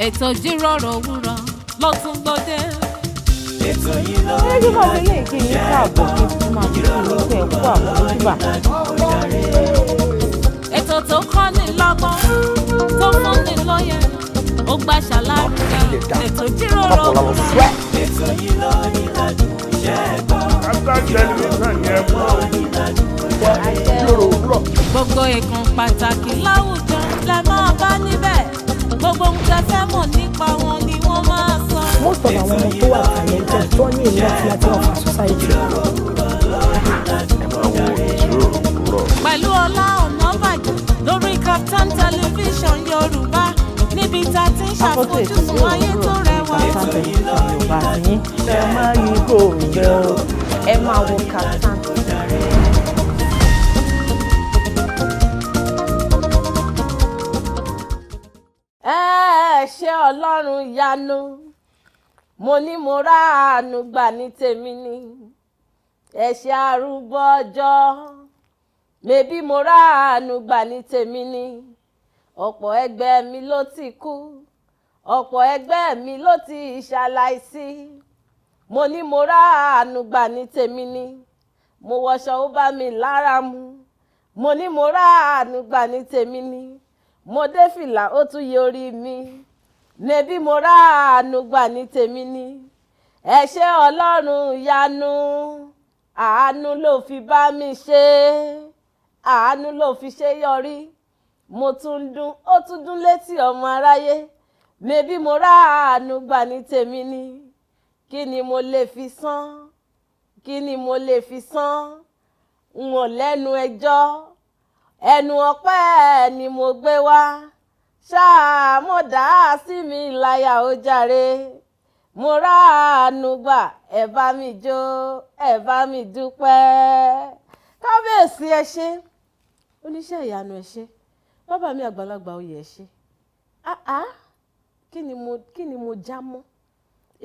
ètò Ijiroro Owuro ló tún gbòde. ètò yìí ló ń bí mo lè kí n káàbọ̀ kí n máa fi ìlú ẹ̀ kú àwọn ojúbà. ètò tó kọ́ ni lọ́gbọ́n tó fún ni lóye ó gbà ṣàlàyé ètò Ijiroro Owuro. ètò yìí ló ní ládùn iṣẹ́ gbọ́. gbogbo ìkan pàtàkì láwùjọ lẹ máa bá níbẹ̀ gbogbo ohun tẹ́ fẹ́ mọ̀ nípa wọn ni wọ́n máa sọ. most of àwọn ọmọ tó wà talented tó ní ìlú àti láti ọ̀fà society. pẹ̀lú Ola Onabajo lórí Startimes Television Yorùbá níbi tá a ti ń ṣàfojúsùn ayé tó rẹwà. Yorùbá yín ẹ máa yí gòrò ẹ máa wo Startimes. ṣé Ọlọ́run yanu mo ní mo ráàánú gbà ní tèmi ni ẹ̀ṣẹ̀ arúgbó ọjọ́ mẹ́bí mo ráàánú gbà ní tèmi ni ọ̀pọ̀ ẹgbẹ́ mi ló ti kú ọ̀pọ̀ ẹgbẹ́ mi ló ti ṣaláìsí mo ní mo ráàánú gbà ní tèmi ni mo wọṣọ ó bá mi lára mu mo ní mo ráàánú gbà ní tèmi ni mo dé fìlà ó tún yẹ orí mi nẹ́bí mo ráàánú gbà ní tèmi ni ẹ ṣé Ọlọ́run yanu àánú ló fi bá mi ṣe àánú ló fi ṣe yọrí mo tún dún ó tún dún létí ọmọ aráyé nẹ́bí mo ráàánú gbà ní tèmi ni kí ni mo lè fi san kí ni mo lè fi san n ò lẹ́nu ẹjọ́ ẹnu ọpẹ́ ni mo gbé wá ṣáà mo dá sí mi láyà ó jàre mo ráàánú gbà ẹ bá mi jó ẹ bá mi dúpẹ́ kábíyèsí ẹ ṣé oníṣẹ́ ìyanu ẹ ṣé bàbá mi àgbàlagbà oyè ẹ ṣé kí ni mo já mọ́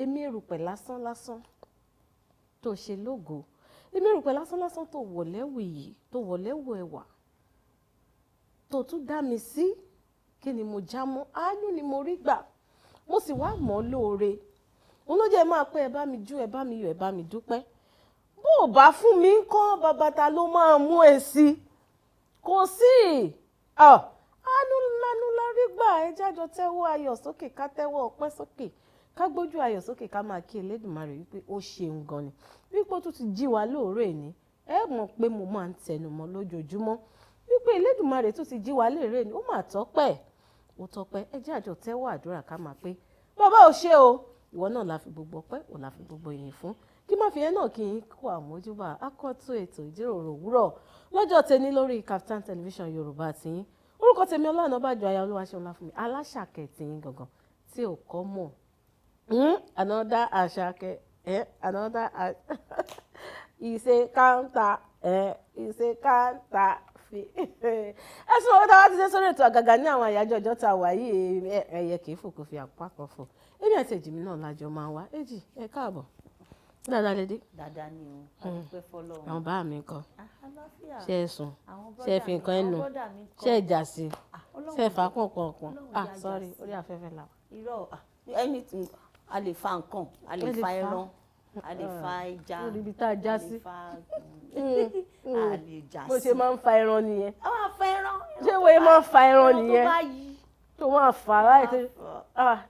èmi erùpẹ̀ lásán lásán tó ṣe lógo èmi erùpẹ̀ lásán lásán tó wọ̀lẹ́wù yìí tó wọ̀lẹ́wù ẹwà tó tún dá mi sí kí ni mo já mọ́ àánú ni mo rí gbà mo sì wá mọ́ lóore òun ló jẹ́ máa pẹ́ ẹ bá mi jó ẹ bá mi yọ̀ ẹ bá mi dúpẹ́ bó o bá fún mi ń kọ́ babata ló máa mú èsì kò sí àánú lánú lárí gbà ẹ jájọ tẹ́wọ́ ayọ̀ sókè ká tẹ́wọ́ ọpẹ́ sókè ká gbójú ayọ̀ sókè ká máa kí Elédùmarè wípé ó ṣeun gan ni wípé ó tún ti jí wa lóòrè ní ẹ mọ̀ pé mo máa ń tẹnu mọ́ lójoojúmọ́ wípé Elédùmarè tó ti jí wa léèrè ni ó mà tọ́pẹ́ ó tọ́pẹ́ ẹ jẹ́ àjọ tẹ́wọ́ àdúrà ká máa pé bàbá ò ṣe o ìwọ náà la fi gbogbo ọpẹ́ ò la fi gbogbo ìyìn fún kí má fi yẹn náà kí n kó àmójúbà akọ́tún ètò Ìjíròrò Òwúrọ̀ lọ́jọ́ tẹni lórí Startimes Television Yorùbá tiyín orúkọ tèmi Ola Onabajo aya Olúwaṣeun fún mi aláṣàkẹ́ tiyín gangan tí ò kọ́ mọ̀ another àṣàkẹ́ another ìṣe káńtà ìṣe káńtà ẹsùn owó táwa ti dé sórí ètò àgàgà ní àwọn àyájọ́ ọjọ́ tá a wà yìí ẹyẹ kì í fò kò fi àpá kan fò èmi àti èjìmí náà lájọ máa wá èjì ẹ káàbọ̀ dáadáa lédè. dáadáa ni o àdúpẹ́ fọ́lọ́run. àwọn bá mi kọ àlàáfíà ṣe é sùn ṣe é fi nǹkan ẹnu ṣe é jà sí ṣe é fà pọ̀npọ̀npọ̀n sorry orí afẹ́fẹ́ la. irọ́ anything a lè fa nǹkan a lè fa ẹran a lè fa ẹja ibi tá a já sí a lè já sí. bó ṣe máa ń fa ẹran nìyẹn. a máa fa ẹran. ṣé wo máa ń fa ẹran nìyẹn tó bá yí. tó máa fà láì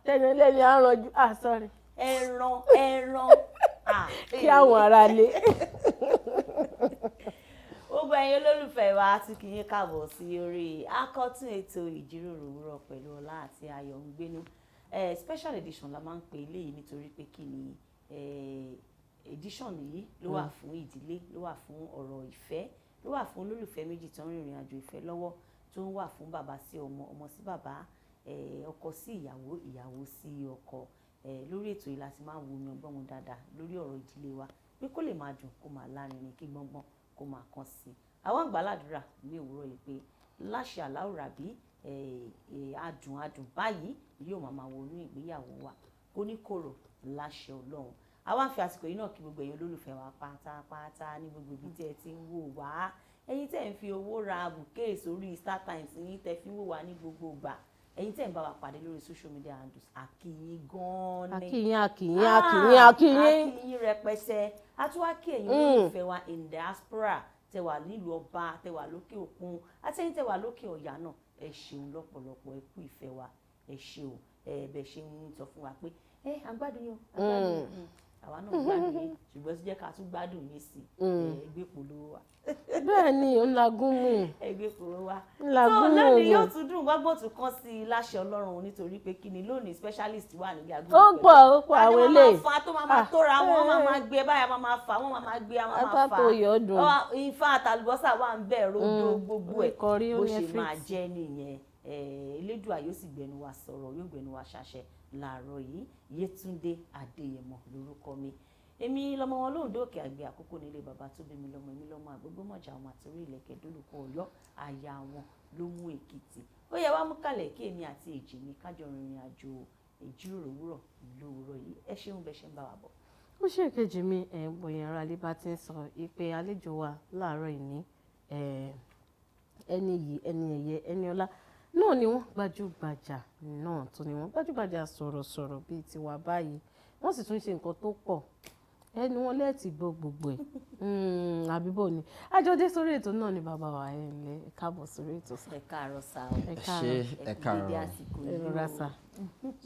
tẹ́ni lẹ́ni àrànjú sorry. ẹran kí àwọn ará lé. gbogbo ẹ̀yin olólùfẹ́ wa tí kì í káàbọ̀ sí orí akọ́tún ètò Ìjíròrò Òwúrọ̀ pẹ̀lú Ọlá àti Ayọ̀ ń gbénú special edition la máa ń pè eléyìí nítorí pé kí ni edition yìí ló wà fún ìdílé ló wà fún ọ̀rọ̀ ìfẹ́ ló wà fún olólùfẹ́ méjì tó ń rìnrìn àjò ìfẹ́ lọ́wọ́ tó ń wà fún bàbá sí ọmọ ọmọ sí bàbá ọkọ sí ìyàwó ìyàwó sí ọkọ lórí ètò yìí láti máa wo omi ọgbọ́n mu dáadáa lórí ọ̀rọ̀ ìdílé wa pé kó lè máa dùn kó máa lárinrin kí gbọ́ngbọ́n kó máa kàn sí àwọn àgbàládùra ní òwúrọ̀ yìí pé láṣẹ aláwòrán bí adùn báyìí yóò máa wọnú ìgbéyàwó wa kó ní kòrò láṣẹ Ọlọ́run àwa ń fi àsìkò yìí náà kí gbogbo ẹ̀yin olólùfẹ́ wa pátápátá ní gbogbo ibi tí ẹ ti ń wò wá ẹ̀yin tẹ́ ń fi owó ra bùkẹ́ sórí Startimes yín tẹ́ fi ń wò wá ní gbogbo ìgbà ẹ̀yin tẹ́ ń bá wa pàdé lórí social media handles àkíyín gan-an akínyìn ni akínyìn rẹpẹsẹ àtúwákí ẹ̀yin olólùfẹ́ wa in diaspora tẹ́ wà nílùú ọba tẹ́ wà lókè òkun àti ẹ̀yin tẹ́ wà lókè ọ̀yà náà ẹ ṣeun lọ́pọ̀lọpọ̀ ẹ kú ìfẹ́ wa ẹ ṣe o bẹ ṣe ń sọ fún wa pé agbádùn yín àwa náà gbádùn yín ṣùgbọ́n tó jẹ́ ká tún gbádùn yín sí ẹgbẹ́ polówó wa. bẹ́ẹ̀ ni ó ń lagún mú ẹgbẹ́ polówó wa. lagún mú lónìí yóò tún dùn gbọ́gbọ́n tún kàn sí i láṣẹ Ọlọ́run nítorí pé kí ni lónìí specialist wà nílé agbóhùn ó pọ̀ àwọn eléyìí wọ́n máa fa tó máa tóra wọn máa gbé báyà máa fà wọ́n máa gbé àwọn máa fà atátó yọ̀ dùn ifá àtàlùbọ́sà wà ń bẹ̀ rodo gbogbo ẹ̀ ìkọrí ó bó ní ṣe fix. máa jẹ́ nìyẹn Elédùà yóò sì gbẹnu wa sọ̀rọ̀ yóò gbẹnu wa ṣàṣẹ láàárọ̀ yìí Yétúndé Adeyemo lórúkọ mi èmi lọmọ wọn lóòdó òkè àgbẹ̀ àkókò nílé bàbá tó bí mi lọmọ èmi lọmọ àgbógbó mọ̀jà ọmọ àtòrí ìlẹ̀kẹ̀ dólùkọ́ Ọ̀yọ́ aya wọn ló mú Èkìtì ó yẹ wá mú kalẹ̀ kí èmi àti èjì mi kájọ rìnrìn àjò ìjíròrò òwúrọ̀ lówùúrọ̀ yìí ẹ ṣeun bẹ ṣe ń bá wa bọ̀. ó ṣe ìkejì mi bóyá ara lè bá ti ń sọ ìpè àlejò wa láàárọ̀ ìní ẹni yìí ẹni ẹ̀yẹ ẹni ọlá náà ni wọ́n gbajúgbajà náà tó ni wọ́n gbajúgbajà sọ̀rọ̀sọ̀rọ̀ bíi tiwa báyìí wọ́n sì tún ṣe nǹkan tó pọ̀ ẹni wọn lẹ́ẹ̀tì gbọ́ gbogbo ẹ̀ àbíbò ni àjọdé sórí ètò náà ni bàbá wa ẹ̀ ǹlẹ́ ẹ káàbọ̀ sórí ètò sá. ẹ káàárọ̀ sá o ẹ káàárọ̀ ẹ káàárọ̀ ẹ rọra sá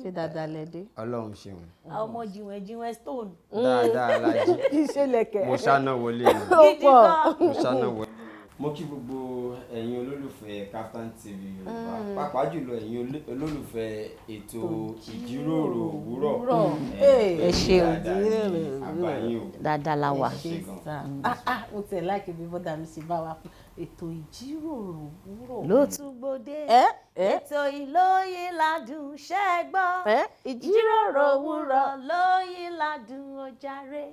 ṣé dáadáa lẹ́dẹ́. Ọlọ́run ṣeun. àwọn ọmọ jìnwẹ̀ stone. dáadáa lájí ìṣẹ̀lẹ̀kẹ̀ mo ṣáná wọlé ni gidi gan. mo ṣáná wọlé. mo kí gbogbo ẹ̀yin olólùfẹ́ Kaftan TV Yorùbá pàápàá jùlọ ẹ̀yin olólùfẹ́ ètò ìjíròrò òwúrọ̀ ẹ ṣeun àgbáyé o dáadáa la wà. mo tẹ̀ láìkí bí bọ́dà mi ṣe bá wa fún ètò ìjíròrò òwúrọ̀. ló tún gbòde ètò ìlóyè ládùn ṣẹ́gbọ́ ìjíròrò òwúrọ̀ lóyè ládùn ó jàre.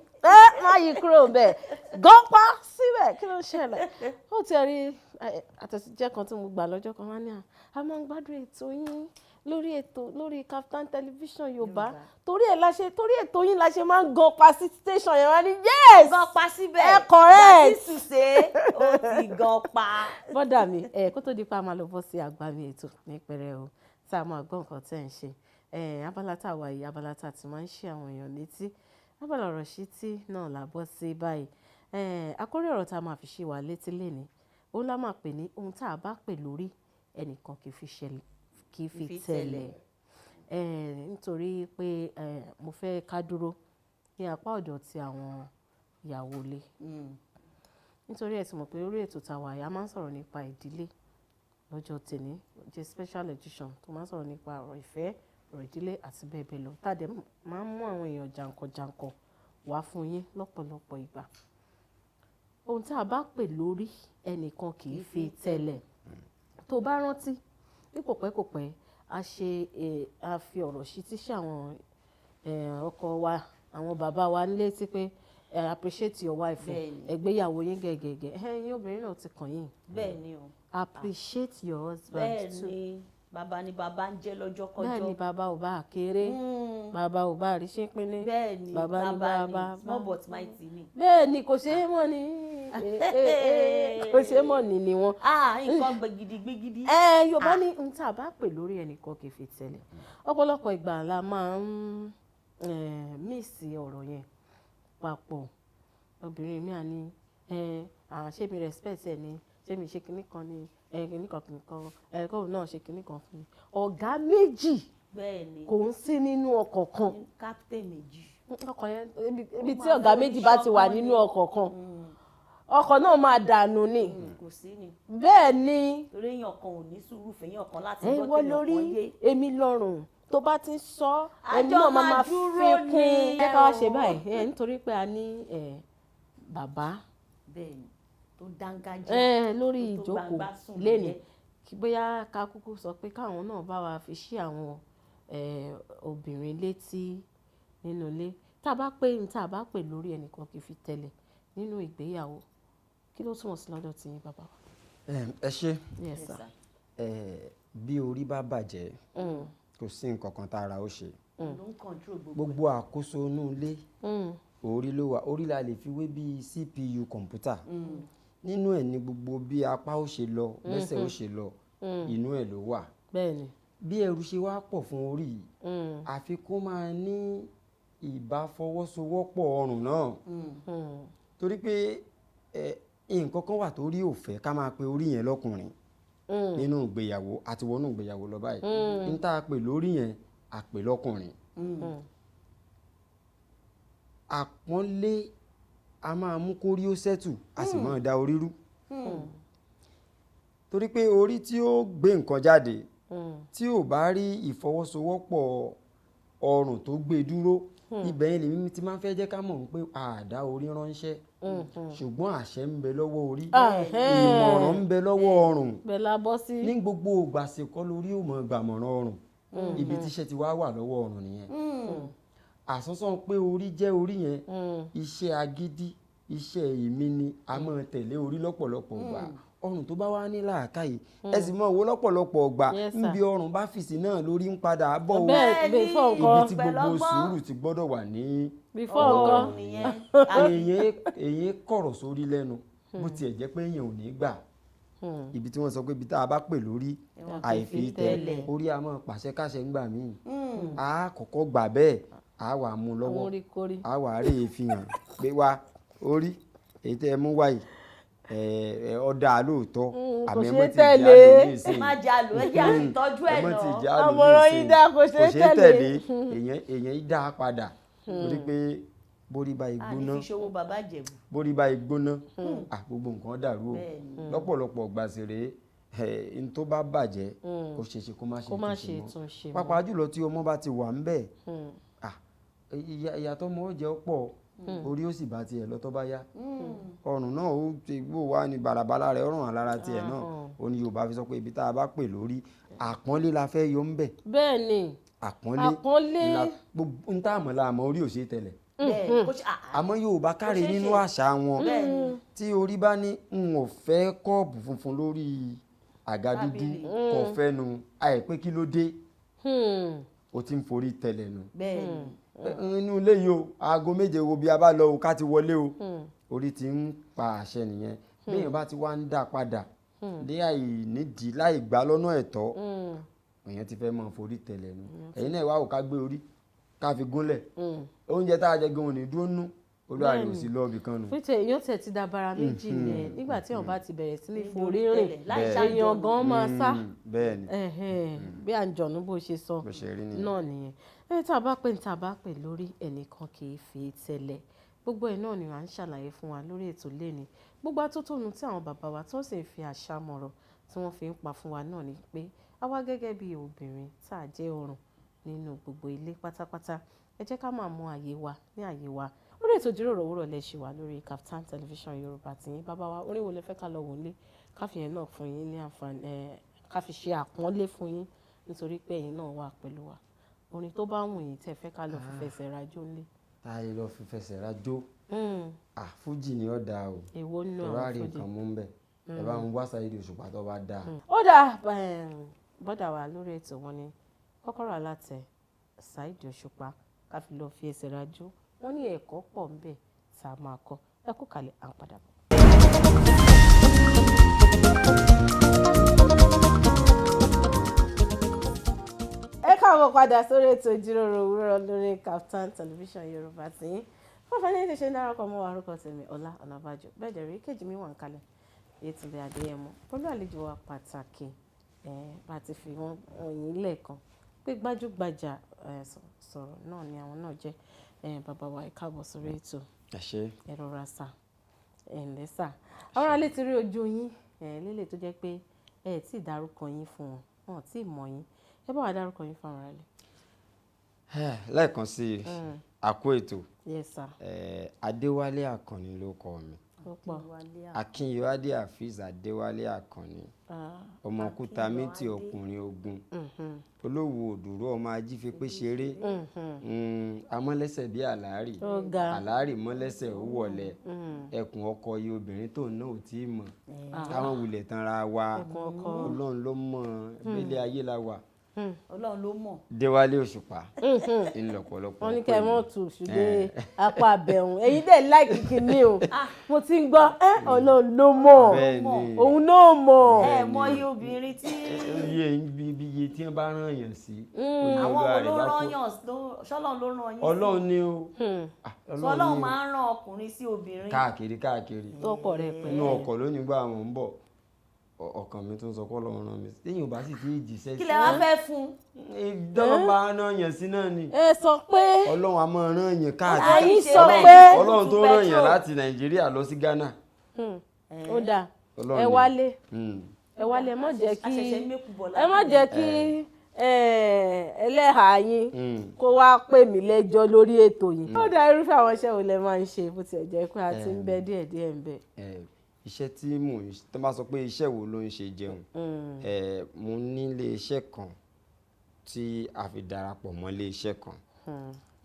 má yí kúrò bẹ́ẹ̀ gọ́pá síbẹ̀ kí ló ń ṣẹlẹ̀ ó ti rí àtẹ̀síjẹ́ kan tí mo gbà lọ́jọ́ kan wá ní a máa ń gbádùn ètò yín lórí Kaftan television Yorùbá torí ètò yín la ṣe máa ń gọ́pá sí station yẹn wá ní yes gọ́pá síbẹ̀ ẹ correct láti ṣùṣe ó ti gọ́pá. bọ́dà mi kó tó di pa máa lọ bọ́ sí àgbàmì ètò ní pẹ̀rẹ̀ o tá a máa gbọ́ nǹkan tẹ́ ń ṣe abala tá a wà yìí abala tá a ti máa ń ṣe àwọn èèyàn létí abala ọ̀rọ̀ sí tí náà là bọ́ sí báyìí àkórí ọ̀rọ̀ tá a máa fi ṣe wà létí lénìí ó lá máa pè ní ohun tá a bá pè lórí ẹnìkan kì í fi tẹ̀lẹ̀ nítorí pé mo fẹ́ ká dúró ní apá ọ̀dọ̀ ti àwọn ìyàwó ilé nítorí ẹ ti mọ̀ pé orí ètò tàwa yìí a máa ń sọ̀rọ̀ nípa ìdílé lọ́jọ́ tèmi jẹ́ special edition tó máa ń sọ̀rọ̀ nípa ọ̀rọ̀ ìfẹ́ ọ̀rọ̀ ìdílé àti bẹ́ẹ̀ bẹ́ẹ̀ lọ tàdé máa ń mú àwọn èèyàn jàǹkànjàǹkàn wá fún yín lọ́pọ̀lọpọ̀ ìgbà ohun tí a bá pè lórí ẹnìkan kì í fi tẹ̀lẹ̀ tó bá rántí bí kò pẹ́ a fi ọ̀rọ̀ sí tí sí àwọn ọkọ wa àwọn bàbá wa nílé tí pé appreciate your wife ẹgbéyàwó yín gẹ̀gẹ̀gẹ̀ ẹ̀yin obìnrin náà ti kàn yín bẹ́ẹ̀ ni o appreciate your husband bẹ́ẹ̀ ni bàbá ni bàbá ń jẹ́ lọ́jọ́ kọjọ́ bẹ́ẹ̀ ni bàbá ò bá kéré bàbá ò bá rí ṣépínlẹ̀ bẹ́ẹ̀ ni bàbá ni small but mighty ni. bẹ́ẹ̀ ni kò ṣeé mọ̀ ní kò ṣeé mọ̀ ní ni wọ́n. nǹkan gbẹ̀gìdì. Yorùbá ní ohun tí a bá pè lórí ẹnìkan kì í fi tẹ̀lẹ̀ ọ̀pọ̀lọpọ̀ ìgbà la máa ń míìsì ọ̀rọ̀ yẹn papọ̀ obìnrin mi à ní ṣé mi respect ẹ ni ṣé mi ṣe kinní kan ni kinní kan kóun náà ṣe kinní kan fún mi ọ̀gá méjì kò ń sí nínú ọkọ̀ kan captain méjì ọkọ̀ yẹn ibi tí ọ̀gá méjì bá ti wà nínú ọkọ̀ kan ọkọ̀ náà máa dànù ni kò sí ni bẹ́ẹ̀ ni torí èèyàn kan ò ní sùúrù fẹ́yàn kan láti gbọ́ gbọ́ tèèyàn kan yé èmi lọ́rùn tó bá ti ń sọ ẹni àjọ náà máa máa fi dúró kún ni. ẹ ká wá ṣe báyìí nítorí pé a ní bàbá bẹ́ẹ̀ ni tó dángájá lórí tó ìjókòó gbangba sùn lénìí lóye. kí bóyá ká kúkú sọ pé káwọn náà bá wa fi ṣí àwọn obìnrin létí nínú ilé tá a bá pè lórí ẹnìkan kì í fi tẹ̀lẹ̀ nínú ìgbéyàwó kí ló túmọ̀ sí lọ́dọ̀ tí yín bàbá wa. ẹ ṣe Yes, sir. bí orí bá bàjẹ́ kò sí nǹkan kan tára ó ṣe ló ń control gbogbo gbogbo àkóso inú ilé orí ló wà orí la lè fi wé bí CPU kọ̀ǹpútà nínú ẹ̀ ní gbogbo bí apá ó ṣe lọ bẹ́sẹ̀ ó ṣe lọ inú ẹ̀ ló wà bẹ́ẹ̀ni bí ẹrù ṣe wá pọ̀ fún orí yìí àfi kó máa ní ìbáfọwọ́sowọ́pọ̀ ọrùn náà torí pé nǹkan kan wà tó rí òfẹ́ ká máa pe orí yẹn lọ́kùnrin nínú ìgbéyàwó àti wọnú ìgbéyàwó lọ báyìí n tá a pè lórí yẹn àpè lọ́kùnrin àpọ́nlé a máa mú kórí ó sẹ́tù a sì máa da orí rú torí pé orí tí ó gbé nǹkan jáde tí ò bá rí ìfọwọ́sowọ́pọ̀ ọrùn tó gbé dúró ibẹ̀ yẹn lèmi ti máa ń fẹ́ jẹ́ ká mọ̀ pé àdá orí ránṣẹ́ ṣùgbọ́n àṣẹ ń bẹ lọ́wọ́ orí ìmọ̀ràn ń bẹ lọ́wọ́ ọrùn ní gbogbo ìgbàsẹ̀kọ́ lórí ò mọ̀ gbàmọ̀ràn ọrùn ibi tíṣẹ́ ti wá wà lọ́wọ́ ọrùn nìyẹn àsọsán pé orí jẹ́ orí yẹn iṣẹ́ agídí iṣẹ́ èmi ni a máa tẹ̀lé orí lọ́pọ̀lọpọ̀ gbà ọrùn tó bá wá ní làákàyè ẹ sì mọ owó lọ́pọ̀lọpọ̀ ọgbà níbi ọrùn bá fìsí náà lórí ń padà bọ̀ o ibi tí gbogbo sùúrù ti gbọ́dọ̀ wà ní ọrùn nìyẹn èyí kọ̀rọ̀ sórí lẹ́nu bó tiẹ̀ jẹ́ pé èèyàn ò ní gbà ibi tí wọ́n sọ pé ibi tá a bá pè lórí àìfi tẹ orí a máa pàṣẹ káṣẹ ńgbà míì a kọ́kọ́ gbà bẹ́ẹ̀ a wà mú lọ́wọ́ a wà rí ìfihàn pé wá orí èyí tẹ́ ẹ mú wáyìí ọ̀dà lóòótọ́ àmì ẹ̀mọ́ ti jà lò ní ìsìn má jà lò ẹ jà ìtọ́jú ẹ̀ ẹ̀mọ́ ti náà jà lò àmọ̀ràn ní yín ìsìn dá kò ṣe é tẹ̀lé èèyàn dá padà torí pé bórí bá igbóná bórí bá igbóná gbogbo nǹkan dàrú o lọ́pọ̀lọpọ̀ gbàsèrè n tó bá bàjẹ́ ó ṣeéṣe kó má ṣe túnṣe mọ́ pàápàá jùlọ tí ọmọ bá ti wà ń bẹ̀ ìyàtọ̀ ọmọ ó jẹ́ pọ̀ orí ó sì bá tiẹ̀ lọ tó bá yá ọrùn náà ó ti gbó wá ní bàràbàrà rẹ̀ ọrùn alára tiẹ̀ náà ó ní Yorùbá fi sọ pé ibi tá a bá pè lórí àpọ́nlé la fẹ́ yọ ń bẹ̀. bẹ́ẹ̀ ni àpọ́nlé gbogbo ń tá àmọ́ la àmọ́ orí ò ṣe tẹ̀lẹ̀ àmọ́ Yorùbá káre nínú àṣà wọn tí orí bá ní n ò fẹ́ kọ́ọ̀bù funfun lórí àga dúdú kò fẹ́nu àìpé kí ló dé o ti ń forí tẹ̀lẹ̀ nu inú ilé yìí o aago 7 wo bí a bá lọ o ká ti wọlé o orí ti ń pa àṣẹ nìyẹn béèyàn bá ti wá ń dá padà dé àìnídìí láì gbà lọ́nà ẹ̀tọ́ èèyàn ti fẹ́ máa forí tẹ̀lẹ̀ nu ẹ̀yin náà wá ò ká gbé orí ká fi gúnlẹ̀ oúnjẹ tá a jẹ gan òní dúró nú olúwa yóò sì lọ ibì kan nù. fúnṣe èèyàn tẹ̀ ti dabara méjì yẹn nígbà tí èèyàn bá ti bẹ̀rẹ̀ sí ní forí rìn èèyàn gan máa sá bí àǹjọ̀nú bó ṣe sọ náà nìyẹn tá a bá pè lórí ẹnìkan kì í fi tẹ̀lẹ̀ gbogbo ẹ̀ náà ni à ń ṣàlàyé fún wa lórí ètò lẹ́ni gbogbo atótónu tí àwọn bàbá wa tó sì ń fi àṣà mọ̀rọ̀ tí wọ́n fi ń pa fún wa náà ni pé àwa gẹ́gẹ́ bí obìnrin tá a jẹ́ ọrùn nínú gbogbo ilé pátápátá ẹ jẹ́ ká máa mọ àyè wa ní àyè wa lórí ètò ìjíròrò òwúrọ̀ lẹ ṣì wà lórí Kaftan television Yorùbá tí yín bàbá wa orin wo lẹ fẹ́ ká lọ wò lé káfí yẹn náà fún yín ní àǹfààní káfí ṣe àpọ́nlé fún yín nítorí pé ẹ̀yin náà wà pẹ̀lú wa orin tó bá wù yín tẹ́ fẹ́ ká lọ fi fẹsẹ̀ rajó lé. tá a lè lọ fi fẹsẹ̀ rajó fújì ni ó dáa o èwo nù àwọn fújì ẹ bá rí nǹkan mú ń bẹ̀ ẹ bá ń wá Saheed Òṣùpá tó bá dáa. ó dà bọ́dà wa lórí ètò wọn ni kọ́kọ́rọ́ alátẹ Saheed Òṣùpá ká fi lọ fi ẹsẹ̀ rajó wọ́n ní ẹ̀kọ́ pọ̀ ń bẹ̀ tá a máa kọ́ ẹ kú kalẹ̀ à ń padà bọ̀. ẹ káàbọ̀ padà sórí ètò ìjíròrò òwúrọ̀ lórí Kaftan television Yorùbá tí wọ́n fẹ́ ní ìṣẹ̀ṣẹ̀ ń dárúkọ mọ́ wa orúkọ tèmi Ola Onabajo bẹ́ẹ̀ dẹ̀ rí kejì mi wà ń kalẹ̀ Yetunde Adeyemo pẹ̀lú àlejò wa pàtàkì bá ti fi wọ́n yín lẹ́ẹ̀kan pé gbajúgbajà sọ̀rọ̀ náà ni àwọn náà jẹ́ bàbá wa ẹ káàbọ̀ sórí ètò ẹ rọra sà ẹ ǹlẹ́ sà àwọn alẹ́ ti rí ojú yín lílẹ̀ tó jẹ́ pé ẹ tí ì dárúkọ yín fún wọn wọn tí ì mọ̀ yín ẹ bá wa dárúkọ yín fún àwọn alẹ́. lẹ́ẹ̀kan sí àkó ètò Yes sir. Adewale Akanni ló kọ mi. Akinyewade Hafiz Adewale Akanni. Ọmọ kúta méjì ọkùnrin ogun. Olówó òdùrú ọmọ ajífipé ṣeré. Amọ́lẹ́sẹ̀ bí àlárì. Àlárì mọ́lẹ́sẹ̀ ó wọ̀lẹ̀. Ẹkùn ọkọ yìí obìnrin tó náà ò tí ì mọ̀. Káwọn wulẹ̀ tanra wa. Ọlọ́run ló mọ̀ ìgbélé ayé la wà. Ọlọ́run ló mọ̀. Déwálé Òṣùpá ńlọ́pọ̀lọpọ̀ wọ́n ní kẹ́ ẹ mọ̀ tù ṣùgbọ́n apá abẹ́hùn ẹ̀yin dẹ̀ láìkí kìíní o mo ti ń gbọ́ Ọlọ́run ló mọ̀ òun náà mọ̀. Mọ iye obìnrin tí. iye tí wọ́n bá rán yàn sí. àwọn olórányàn ṣọ́lọ́run ló rán yín sí. Ọlọ́run ni o. Ọlọ́run máa ń rán ọkùnrin sí obìnrin. káàkiri. tọkọ rẹ pẹ̀lú. inú ọkọ̀ lónìí gbà wọ́n ń bọ̀ ọkàn mi tó ń sọ pé Ọlọ́run rán mi téèyàn ò bá sì ti jíṣẹ́ sí. kí lẹ wá fẹ́ fún. ìjọba bá rán yàn sí náà ni. ẹ sọ pé Ọlọ́run a máa rán yàn káàkiri. ayé sọ pé Ọlọ́run tó rán yàn láti Nàìjíríà lọ sí Ghana. ó dáa ẹ wálé ẹ má jẹ́ kí ẹlẹ́hàá yín kó wá pè mí lẹ́jọ́ lórí ètò yìí. ó dá irúfẹ́ àwọn iṣẹ́ wo lẹ máa ń ṣe bó tiẹ̀ jẹ́ pé a ti ń bẹ díẹ̀díẹ̀ ń bẹ. iṣẹ́ tí mò ń tó bá sọ pé iṣẹ́ wo ló ń ṣe jẹun mo ní ilé iṣẹ́ kan tí a fi darapọ̀ mọ́ ilé iṣẹ́ kan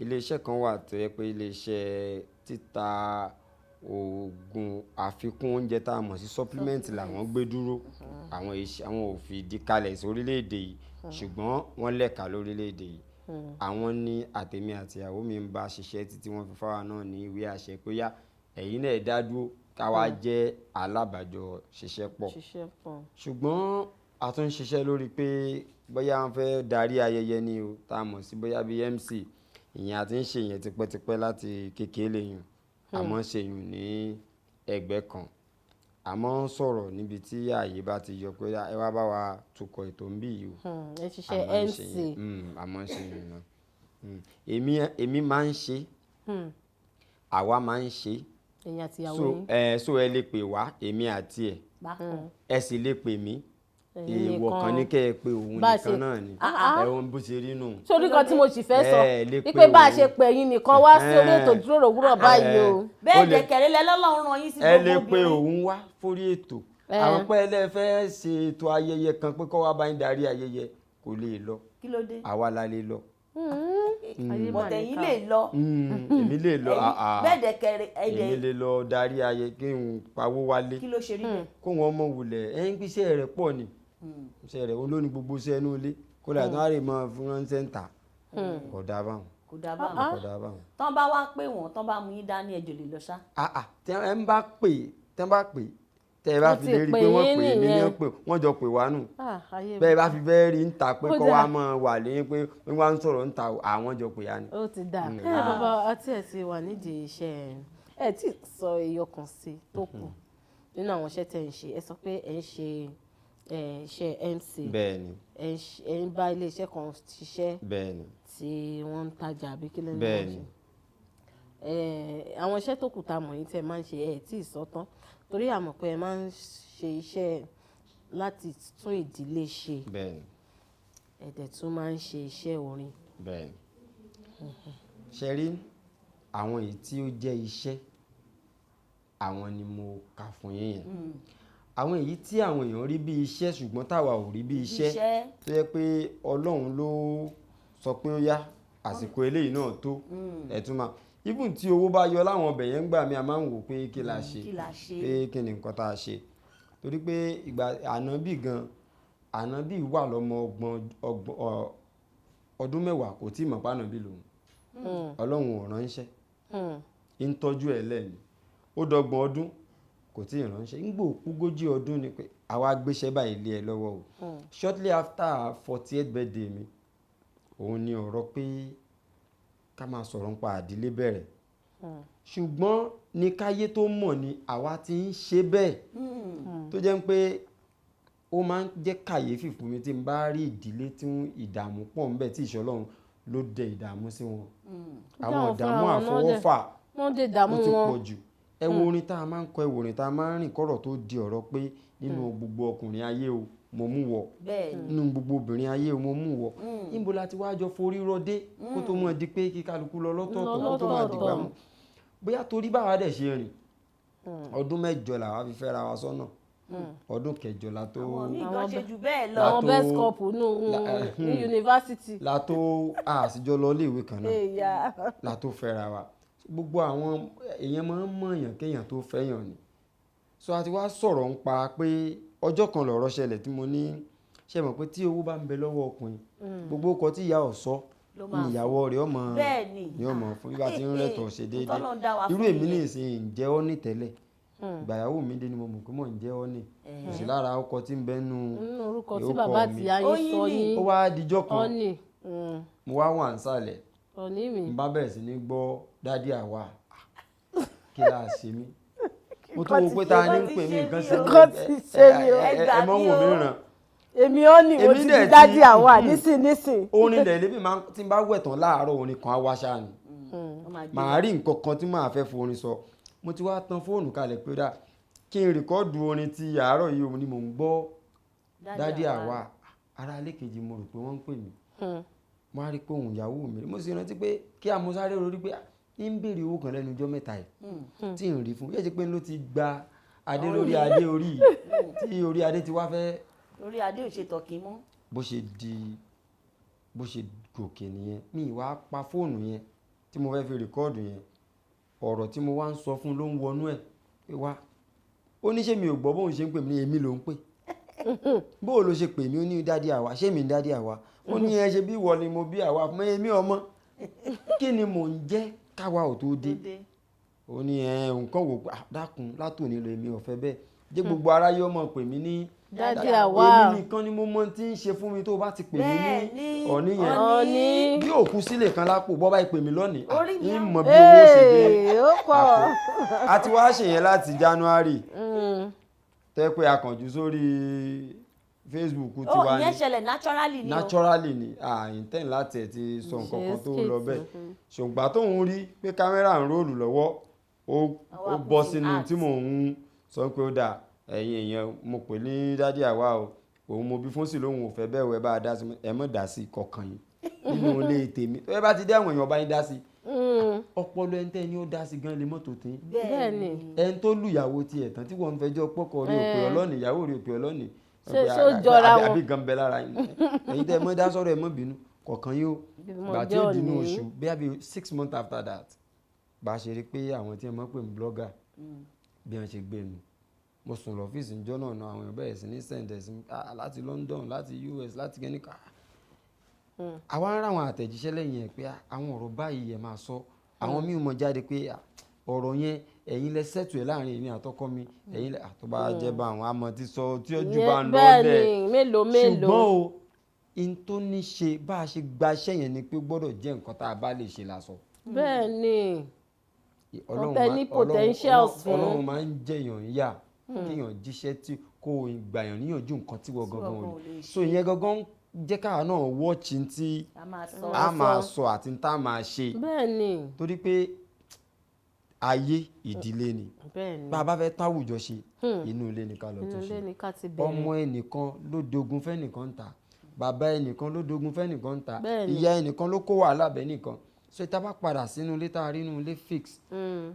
ilé iṣẹ́ kan wà tó yẹ pé ilé iṣẹ́ títa oògùn àfikún oúnjẹ tá a mọ̀ sí supplement làwọn gbé dúró àwọn ò fi di kalẹ̀ sí orílẹ̀-èdè yìí ṣùgbọ́n wọ́n lẹ̀ka lórílẹ̀-èdè yìí àwọn ní àtèmi àti ìyàwó mi ń bá ṣiṣẹ́ títí wọ́n fi fáwa náà ní ìwé àṣẹ pé yá ẹ̀yin náà dá dúró káwa jẹ́ alábàájọ ṣiṣẹ́ pọ̀ ṣùgbọ́n a tún ń ṣiṣẹ́ lórí pé bóyá wọ́n fẹ́ darí ayẹyẹ ni o tá a mọ̀ sí bóyá bíi MC ìyẹn àti ń ṣe yẹn tipẹ́tipẹ́ láti kékeré yẹn àmọ́ ṣe yùn ní ẹgbẹ́ kan àmọ́ sọ̀rọ̀ níbi tí ààyè bá ti yọ pé ẹ wá bá wa tukọ̀ ètò ń bì yìí o ẹ ṣiṣẹ́ MC àmọ́ ṣe yùn náà èmi máa ń ṣe àwa máa ń ṣe so ẹ lè pè wá èmi àti ẹ sì lè pè mí èèwọ̀ kan ní kẹ́ ẹ pé òun nìkan náà ni ẹ̀wọ̀n bó ṣe rí nù. sórí kan tí mo sì fẹ́ sọ wípé bá a ṣe pè yín nìkan wá sí orí ètò Ìjíròrò Òwúrọ̀ báyìí o. bẹ́ẹ̀ dẹ̀kẹ̀rẹ́ lọ́lọ́run rán yín sí gbogbo obìnrin. ẹ lè pe òun wá fórí ètò àwọn pẹ́ ẹlẹ́fẹ́ ṣe ètò ayẹyẹ kan pé kọ́ wá bá ń darí ayẹyẹ kò lè lọ. kí ló dé. àwa la lè lọ. bọ̀tẹ̀yìn lè lọ. èmi lè lọ bẹ́ẹ̀ dẹ̀kẹ̀rẹ́ èmi lè lọ darí ayẹyẹ kí n pawó wálé. kí ló ṣe rí bẹ́ẹ̀. kó wọn mọ wulẹ̀ ẹ̀ ń gbéṣẹ́ rẹ̀ pọ̀ ni iṣẹ́ rẹ̀ olóni gbogbo iṣẹ́ inú ilé kó lè tán àrè mọ́ fún ránṣẹ́ ń tà kò dá báwọn. kò dá báwọn. tán bá wá pé wọ́n tán bá mú yín dání ẹjọ́ lè lọ ṣá. tẹ́ ń bá pè tẹ́ ẹ bá fi lè rí pé wọ́n pè mí ní pé wọ́n jọ pè wá nù bẹ́ẹ̀ bá fi bẹ́ẹ̀ rí ń ta pé kọ́ wa máa wà lẹ́yìn pé wọ́n wá ń sọ̀rọ̀ ń ta àwọn jọ pè á ni. ó ti dà bàbá àti ẹ̀ ti wà nídìí iṣẹ́ ẹ̀ tí sọ èyí kan sí tó kù nínú àwọn iṣẹ́ tẹ̀ ń ṣe ẹ sọ pé ẹ̀ ń ṣe iṣẹ́ MC bẹ́ẹ̀ni ẹ ń bá iléeṣẹ́ kan ṣiṣẹ́ bẹ́ẹ̀ni tí wọ́n ń tajà àbí kí lẹ́nu bẹ́ẹ̀ni àwọn iṣẹ́ tó kù tá a mọ̀ yín tẹ́ máa ń ṣe ẹ̀ tí ì sọ tán torí àmọ̀ pé ẹ máa ń ṣe iṣẹ́ láti tún ìdílé ṣe bẹ́ẹ̀ni ẹ̀dẹ̀ tún máa ń ṣe iṣẹ́ orin bẹ́ẹ̀ni ṣe rí àwọn èyí tí ó jẹ́ iṣẹ́ àwọn ni mo kà fún yín yẹn àwọn èyí tí àwọn èèyàn rí bí iṣẹ́ ṣùgbọ́n táwa ò rí bí iṣẹ́ tó yẹ pé Ọlọ́run ló sọ pé ó yá àsìkò eléyìí náà tó ẹ̀tún máa even tí owó bá yọ láwọn ọbẹ̀ yẹn ń gbà mí a máa ń wò pé kí la ṣe pé kí ni nǹkan tá a ṣe torí pé ìgbà ànábì wà lọ́mọ ọdún mẹ́wàá kò tí ì mọ̀ pànábì lòun Ọlọ́run ò ránṣẹ́ ń tọ́jú ẹ̀ lẹ́nu ó dọ́gbọ̀n ọdún kò tí ì ránṣẹ́ ńgbò ogójì ọdún ni pé àwa gbéṣẹ́ báyìí lé ẹ lọ́wọ́ o shortly after 48th birthday mi òun ni ọ̀rọ̀ pé ká máa sọ̀rọ̀ nípa àdílé bẹ̀rẹ̀ ṣùgbọ́n ní káyé tó mọ̀ ni àwa ti ń ṣe bẹ́ẹ̀ tó jẹ́ pé ó máa ń jẹ́ kàyéfì fún mi tí n bá rí ìdílé tí ìdààmú pọ̀ ńbẹ̀ tí ìṣọ́lọ́run ló dẹ ìdààmú sí wọn àwọn ìdààmú àfọwọ́fà ó ti pọ̀ jù ẹ wo orin tá a máa ń kọ ẹ wo orin tá a máa ń rìn kọ́rọ̀ tó di ọ̀rọ̀ pé nínú gbogbo ọkùnrin ayé o mo mú wọ nínú gbogbo obìnrin ayé o mo mú wọ níbo la ti wá jọ forí rọdé kó tó mọ̀ di pé kí kálukú lọ lọ́tọ̀ọ̀tọ̀ kó tó máa dìgbà mú bóyá torí báwa dẹ̀ ṣe rìn ọdún 8 làwa fi fẹ́ra wa sọ́nà ọdún 9 la tó àwọn míì gan ṣe jù bẹ́ẹ̀ lọ àwọn best couple ní yunifásitì la tó àṣìjọ lọ ilé ìwé kan náà la tó fẹ́ra wa gbogbo àwọn èèyàn máa ń mọ̀yàn kéèyàn tó fẹ́yàn ni so a ti wá sọ̀rọ̀ ń pa pé ọjọ́ kan lọ̀rọ̀ ṣẹlẹ̀ tí mo ní ṣe mọ̀ pé tí owó bá ń bẹ lọ́wọ́ ọkùnrin gbogbo ọkọ tí ìyá ọ̀sọ́ ìyàwó rẹ̀ ọmọ ni ọmọ fún bí bá ti ń rẹ̀tọ̀ ṣe déédéé irú èmi ní ìsìn ǹjẹ́ ọ́ ní tẹ́lẹ̀ ìgbàyàwó mi dé ni mo mọ̀ pé mò ń jẹ́ ọ́ ní kò sí lára ọkọ tí ń bẹ nù orúkọ tí bàbá àti ayé sọ ní ó wá dijọ́ kan ọ́nì mo wá wà ń sàlẹ̀ ọ̀ní mi n bá bẹ̀rẹ̀ sí ní gbọ́ dádì àwa kí la ṣe mí mo tún wo pé ta ni ń pè mí nǹkan ṣe mí ẹ mọ́ wò mí ràn èmi ọ́nì mo ti di dádì àwa nísìn orin ilẹ̀ níbi tí n bá wẹ̀ tán láàárọ̀ orin kan á wá ṣáà ni màá rí nǹkan kan tí màá fẹ́ forin sọ mo ti wá tan fóònù kalẹ̀ pé dá kí n rìkọ́ọ̀dù orin ti àárọ̀ yìí òun ni mò ń gbọ́ dádì àwa ará ilé kejì mo rò pé wọ́n ń pè mí mo á rí pé òun ìyàwó mi mo sì rántí pé kí amúsáré orí pé ń béèrè owó kan lẹ́nu ọjọ́ mẹ́ta yìí tí ń rí fún yẹ́ ṣe pé ló ti gba adé lórí adé orí tí orí adé ti wá fẹ́ orí adé ò ṣe tọ̀kì mọ́ bó ṣe gòkè nìyẹn mi ìwà pa fóònù yẹn tí mo fẹ́ fi rìkọ́ọ̀dù yẹn ọ̀rọ̀ tí mo wá ń sọ fún ló ń wọnú ẹ̀ pé wá ó ní ṣé mi ò gbọ́ bóun ṣe ń pè mí ní èmi ló ń pè bóò ló ṣe pè mí ó ní dádì àwa ṣé mi ń dádì àwa ó ní ẹ ṣe bí ìwọ ni mo bí àwa fún èmi ọmọ kí ni mò ń jẹ́ káwa ò tó dé ó ní nǹkan wò pé dákun látòní lọ èmi ò fẹ́ bẹ́ẹ̀ jẹ́ gbogbo aráyé ọmọ pè mí ní dádì àwa èmi nìkan ni mo mọ tí ń ṣe fún mi tó bá ti pè mí ní ọ̀ní yẹn bí òkú sílẹ̀ kan lápò bọ́ bá ìpè mí lónìí ń mọ̀ bí owó ṣe dé àpò a ti wá ṣèyẹn láti January tẹ́ pé a kàn jù sórí Facebook ti wá ní ìyẹn ṣẹlẹ̀ naturally ni intent láti ẹ̀ ti sọ nǹkan kan tó lọ bẹ́ẹ̀ ṣùgbọ́n tó ń rí pé kámẹ́rà ń róòlù lọ́wọ́ ó bọ́ sínú tí mò ń sọ pé ó dà ẹ̀yin èèyàn mo pè ní dádì àwa o òun mo bí fún sí lóhun ò fẹ́ bẹ́ẹ̀ wẹ́ bá a dá sí ẹ mọ̀ dá sí kọ̀ọ̀kan yìí nínú ilé tèmi tó ẹ bá ti dé àwọn èèyàn bá yín dá sí ọpọlọ ẹni tẹ́ ni ó dá sí gan lè mọ́tò tí ẹni tó lù ìyàwó tiẹ̀ tán tí wọ́n ń fẹjọ́ pọ́kọ rí òpè ọlọ́ọ̀nì ìyàwó rí òpè ọlọ́ọ̀nì ṣó jọra wọn àbí gan bẹ lára yín ẹ̀yin tẹ́ ẹ mọ́ dá sọ́rọ̀ ẹ mọ́ bínú kọ̀ọ̀kan yóò gbà tí ó dínú oṣù bí i 6 months after that bá a ṣe rí pé àwọn tí ẹ mọ̀ pé ń blogger bí wọ́n ṣe gbé nu mo sùn lọ́fíìsì níjọ́ náà àwọn èèyàn bẹ̀rẹ̀ sí ní sẹ́ǹdẹ̀sì láti London láti US láti gẹ́nìkà àwa ń ráwọn àtẹ̀jíṣẹ́ lẹ́yìn ẹ̀ pé àwọn ọ̀rọ̀ báyìí ẹ̀ máa sọ àwọn míì mọ̀ jáde pé ọ̀rọ̀ yẹn ẹ̀yin lẹ sẹ́tù ẹ̀ láàrin èmi àtọkọ mi ẹ̀yin lẹ àtọ́bá jẹ́ bá àwọn amọ̀ ti sọ tí ojú bá ń lọ lẹ̀ ṣùgbọ́n o in tó ní ṣe bá a ṣe gba iṣẹ́ yẹn ni pé gbọ́dọ̀ jẹ́ nǹkan tá a bá lè ṣe lásọ. bẹ́ẹ̀ ni ọ̀tẹ̀ ní potentials fún Ọlọ́run máa ń jẹ̀yàn yà kéèyàn jíṣẹ́ tí kò gbàyàn níyànjú nǹkan tí wọ́n gangan ò lè so ìyẹn gangan jẹ́ káwa náà wọ́ọ̀chì tí a máa sọ àti tá a máa ṣe torí pé ayé ìdílé ni bá a bá fẹ́ táwùjọ ṣe inú ilé ni ká lọ tó ṣe ọmọ ẹnìkan ló dogun fẹ́nìkan ta bàbá ẹnìkan ló dogun fẹ́nìkan ta ìyá ẹnìkan ló kó wàhálà bẹ́ nìkan so tá a bá padà sínú ilé tá a rí inú ilé fix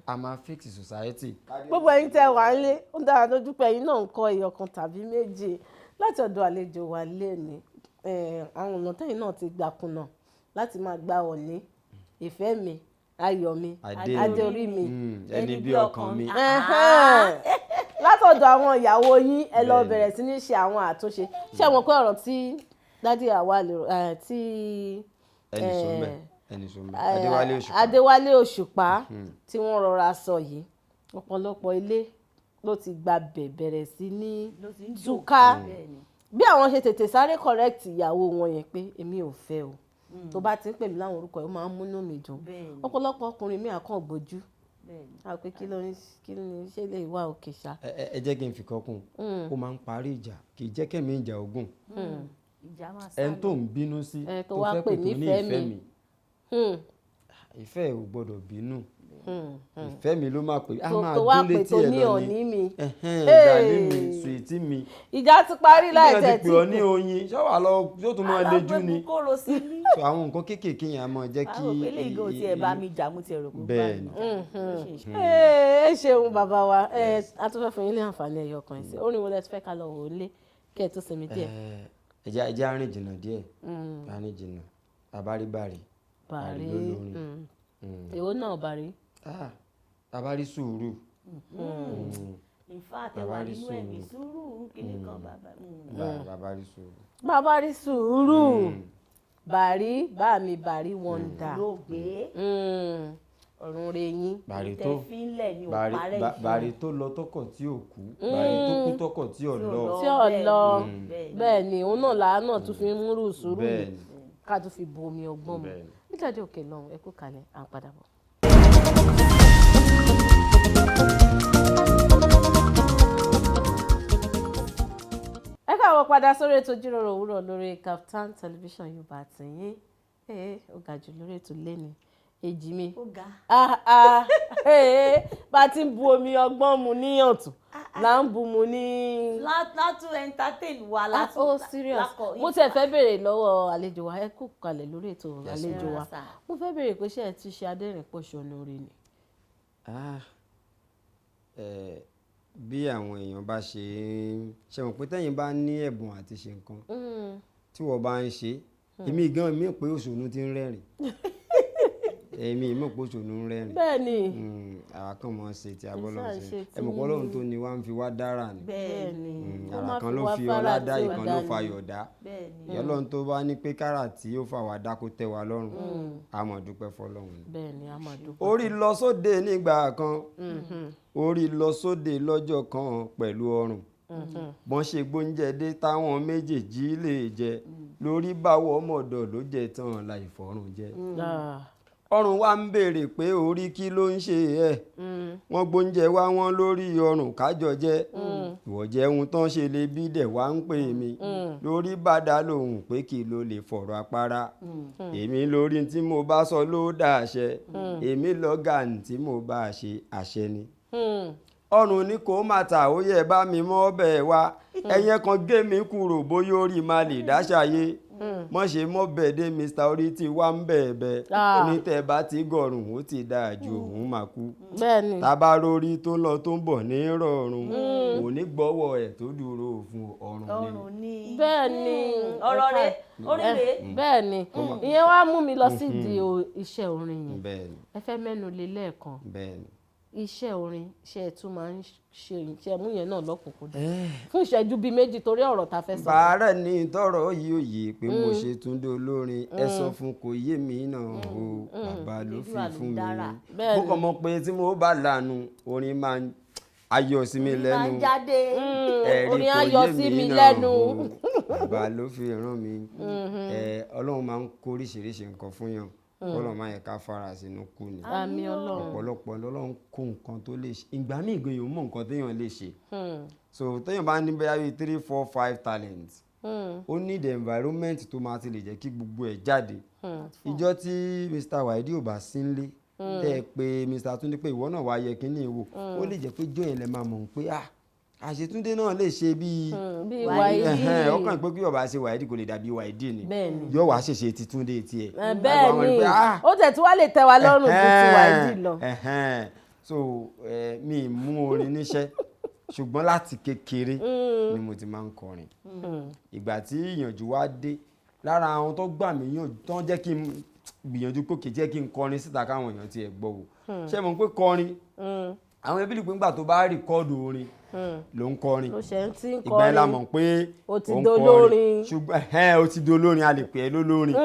a máa fix society. gbogbo ẹ̀yin tẹ́ wà nílé ó dára lójú pé ẹ̀yin náà ń kọ́ ẹyọkan tàbí méje láti ọ̀dọ̀ àlejò wa lẹ́ni àwọn ọ̀nà tẹ́yìn náà ti gbà kùnà láti máa gba Ọ̀ní ìfẹ́ mi ayọ̀ mi adéorí mi ẹni bí ọkàn mi. látọ̀dọ̀ àwọn ìyàwó yín ẹ lọ bẹ̀rẹ̀ sí ní ṣe àwọn àtúnṣe ṣé àwọn pé ọ̀rọ̀ tí dádì Àwálè tí Adéwálé Òṣùpá tí wọ́n rọra sọ yìí ọ̀pọ̀lọpọ̀ ilé ló ti gba bẹ̀rẹ̀ sí ní túká bí àwọn ṣe tètè sáré correct ìyàwó wọn yẹn pé èmi ò fẹ́ o tó bá ti ń pè mí láwọn orúkọ yìí ó máa ń múnú mi dùn ọ̀pọ̀lọpọ̀ ọkùnrin mi àkàn gbójú àpé kí ló ní ṣe lè wá òkè ṣá. ẹ jẹ́ kí n fi kọ́kùn ó máa ń parí ìjà kì í jẹ́ kẹ́mi ìjà ogun ẹni tó ń bínú sí tó fẹ́ pè tó ní ìfẹ́ mi ìfẹ́ ò gbọ́dọ̀ bínú ìfẹ́ mi ló máa pè á máa dún létí ẹ̀ lọ ní ìdálé mi sùìtì mi ìjà ti parí láì tẹ̀ tí bí wọ́n ti pè ọ́ ní oyin ṣọ́wà lọ yóò tún máa lejú ni so àwọn nǹkan kéékèèké yẹn á máa jẹ́ kí àwọn òpèlè ìgò tí ẹ bá mi jà mú ti ẹ̀rọ kó bẹ́ẹ̀ ni. ẹ ṣeun bàbá wa a tún fẹ́ fún yín ní àǹfààní ẹ̀yọ kan ẹ̀sìn orin wo lẹ ti fẹ́ ká lọ wò ó lé kẹ́ ẹ̀ tó sinmi díẹ̀. ẹ̀jẹ̀ arìn jìnnà díẹ̀ arìn jìnnà àbáríbàrí bàrí èwo náà bàrí. tabari sùúrù in fact ẹ wà nínú ẹ̀mí sùúrù kíní kan bàbá. bàbá rí sùúrù. bàbá rí sùúrù bàrí bá mi bàrí wọ́ndà yóò gbé ọ̀run re yín. bàrí tó lọ tọkọ tí ò kú bàrí tó kú tọkọ tí ò lọ. tí ò lọ bẹ́ẹ̀ ni òun náà làánà tún fi ń múrù sùúrù ká tún fi bo omi ọgbọ́n mu nígbàdí òkè lọ́hùn ẹ kú kalẹ̀ à ń padà bọ̀. ẹ káàbọ̀ padà sórí ètò Ijiroro Owuro lórí Startimes Television Yorùbá àtìyín ó ga jù lórí ètò lẹ́nu èjì mi ó ga bá ti ń bu omi ọgbọ́n mu ní ọ̀tún là ń bu mu ní. látún entertain wa látún. ó serious mo tẹ̀ fẹ́ béèrè lọ́wọ́ àlejò wa ẹ kú kalẹ̀ lórí ètò àlejò wa mo fẹ́ béèrè pé ṣé ẹ ti ṣe adẹ́rìn-pọ̀ṣọ́nù rí ni. bí àwọn èèyàn bá ṣe mọ̀ pé tẹ́yìn bá ní ẹ̀bùn àti ṣe nǹkan tí wọ́n bá ń ṣe èmi gan mi pé òṣònú ti ń rẹ́rìn èmi mọ̀ pé òṣònú ń rẹ́rìn bẹ́ẹ̀ni àwa kan mọ̀ ṣe tí abọ́lọ́ ṣe ẹ̀mọ̀ pé Ọlọ́run tó ní wá ń fi wá dára ni àwa kan ló fi ọlá dá ìkan ló fa yọ̀dá Ọlọ́run tó bá ní pé kára tí ó fà wá dá kó tẹ́ wa lọ́rùn a máa dúpẹ́ fọlọ́run. bẹ́ẹ̀ni a máa dúpẹ́. orí lọ sóde nígbà kan orí lọ sóde lọ́jọ́ kan pẹ̀lú ọrùn bọ́n ṣe gbóúnjẹ dé táwọn méjèèjì lè jẹ lórí báwọ̀ ọmọdọ̀ ló jẹ tán láì fọrùn jẹ ọrùn wa ń béèrè pé orí kí ló ń ṣe ẹ wọ́n gbóúnjẹ wá wọ́n lórí ọrùn kájọ jẹ ìwọ jẹun tán ṣe lè bí dẹ̀ wá ń pè mí lórí bàdá lòun pé kí ló lè fọ̀rọ̀ apára èmi lórí tí mo bá sọ ló dá àṣẹ èmi lọ́gà tí mo bá ṣe àṣẹ ni ọrùn ní kò má ta ó yẹ bá mi mọ́ bẹ́ẹ̀ wá ẹyẹ kan gé mi kúrò bóyá orí máa lè dáṣàyé mọ́ ṣe mọ́ bẹ́ẹ̀ dé Mr. orí tí wá ń bẹ̀ẹ̀bẹ̀ ní tẹ́ bá ti gọ̀rùn ó ti dáa ju òun máa kú tábà rórí tó lọ tó ń bọ̀ ní rọrùn òní gbọ́wọ́ ẹ̀ tó dúró fún ọrùn ni. bẹ́ẹ̀ni ọ̀rọ̀ rẹ̀ orí rẹ̀. bẹ́ẹ̀ni ìyẹn wá mú mi lọ sídìí iṣẹ́ orin yẹn ẹ fẹ́ mẹ́nu lé lẹ́ẹ̀kan iṣẹ́ orin ṣe ẹ̀ tún máa ń ṣe ìṣe mú yẹn náà lọ́kùnkúndùn fún ìṣẹ́jú bíi méjì torí ọ̀rọ̀ ta fẹ́ sọ. bàárẹ̀ ní tọrọ yìí ò yé pé mo ṣe Túndé olórin ẹ sọ fún kò yé mi náà o bàbá ló fi fún mi mo kàn mọ̀ pé tí mo bá lànù orin máa ń ayọ̀ sí mi lẹ́nu orin ayọ̀ sí mi lẹ́nu bàbá ló fi ràn mí Ọlọ́run máa ń kó oríṣiríṣi nǹkan fún yàn Ọlọ́run máa yẹ ká fara sínú kú ni àmín Ọlọ́run ọ̀pọ̀lọpọ̀ Ọlọ́run kó nǹkan tó lè ṣe ìgbà míì gan yóò mọ nǹkan téèyàn lè ṣe so téèyàn bá ní bẹ́ẹ̀ bí 3, 4, 5 talents ó ní the environment tó máa ti lè jẹ́ kí gbogbo ẹ̀ jáde ìjọ tí Mr. Waidi ò bá sí nílé tẹ́ ẹ pé Mr. Túndé pé ìwọ náà wá yẹ kíní ìwò ó lè jẹ́ pé jọ́ yẹn lẹ máa mọ̀ pé àṣetúndé náà lè ṣe bíi Waidi ọkàn pé kí ọba ṣe Waidi kò lè dàbí Waidi ni yóò wá ṣèṣe ti Túndé tiẹ̀. bẹ́ẹ̀ ni ó tẹ̀ tí wàá lè tẹ́ wa lọ́rùn ju ti Waidi lọ. so mi mú orin níṣẹ́ ṣùgbọ́n láti kékeré ni mo ti máa ń kọrin ìgbà tí ìyànjú wá dé lára àwọn tó gbà mí yàn tó ń jẹ́ kí n gbìyànjú pé kì í jẹ́ kí n kọrin síta káwọn èèyàn tiẹ̀ gbọ́ wò ṣé mo pé kọrin àwọn ẹbí lè pé nígbà tó bá rìkọ́ọ̀dù orin ló ń kọrin ìgbà yẹn la mọ̀ pé ó ti dolórin ṣùgbọ́n ó ti dolórin a lè pè é lólórin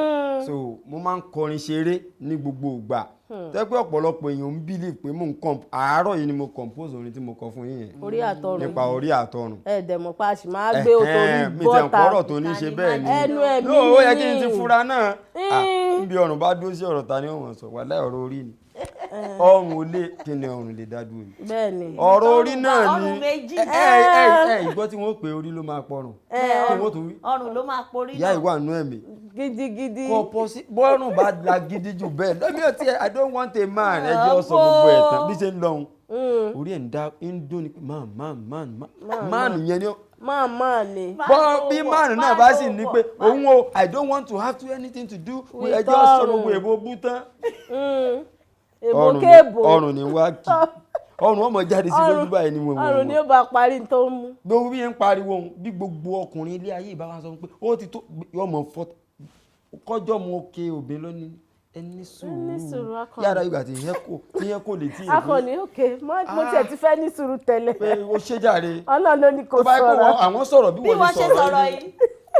so mo máa ń kọrin ṣeré ní gbogbo ìgbà tẹ́ pé ọ̀pọ̀lọpọ̀ èèyàn ń bílì pé mò ń àárọ̀ yìí ni mo compose orin tí mo kọ fún yín yẹn orí àtọrùn nípa orí àtọrùn ẹ̀ẹ́dẹ̀mọ̀ pa àṣì máa gbé òtórí bọ́ta mi tẹ̀ ń kọ́rọ̀ tó ní ṣe bẹ́ẹ̀ ni ẹnu ẹ̀mí ni ó yẹ kí n ti fura náà níbi ọ̀run bá dúró sí ọ̀rọ̀ ta ni wọ́n sọ wà láì ọ̀rọ̀ orí ni ọrùn olè kí ni ọrùn lè dá dúró ni bẹ́ẹ̀ni ọ̀rọ̀ orí náà ni ìgbọ́ tí wọ́n pè orí ló máa pọrùn kí wọ́n tún wí ọrùn ló máa porí náà ìyá ìwà nú ẹ̀mí gidigidi kò pọ̀ sí bọ́ọ̀rùn bá la gidi jù bẹ́ẹ̀ lẹ́mí ò tí I don't want a man ẹjọ́ sọ gbogbo ẹ̀ tán bí ṣe ń lọ́hùn orí ẹ̀ ń dún ni pé máàmù yẹn ni máa ni bọ́ bí máàmù náà bá sì ní pé òun o I don't want to have anything to do with ẹjọ́ sọ gbogbo èbó bú tán ọrùn ni wá kí ọrùn ọmọ jáde sí lójú báyìí ni wọ́n ọrùn ni ó bá parí tó ń mú. gbogbo bí yẹn ń pariwo bí gbogbo ọkùnrin ilé ayé ìbá wa sọ pé ó ti tó yọmọ fọ kọjọ́ mọ òkè òbí lónìí ẹni Ní sùúrù sùúrù, Akànnì. yàrá ìgbà tí yẹn kò lè tí ì Akànnì òkè mo tiẹ̀ ti fẹ́ ní sùúrù tẹ́lẹ̀. pé ó ṣe jàre Ọlọ́run ló ní kó tó bá yẹ kó sọ̀rọ̀. àwọn sọ̀rọ̀ bí wọ́n ṣe ṣe sọ̀rọ̀ sọ̀rọ̀ yìí.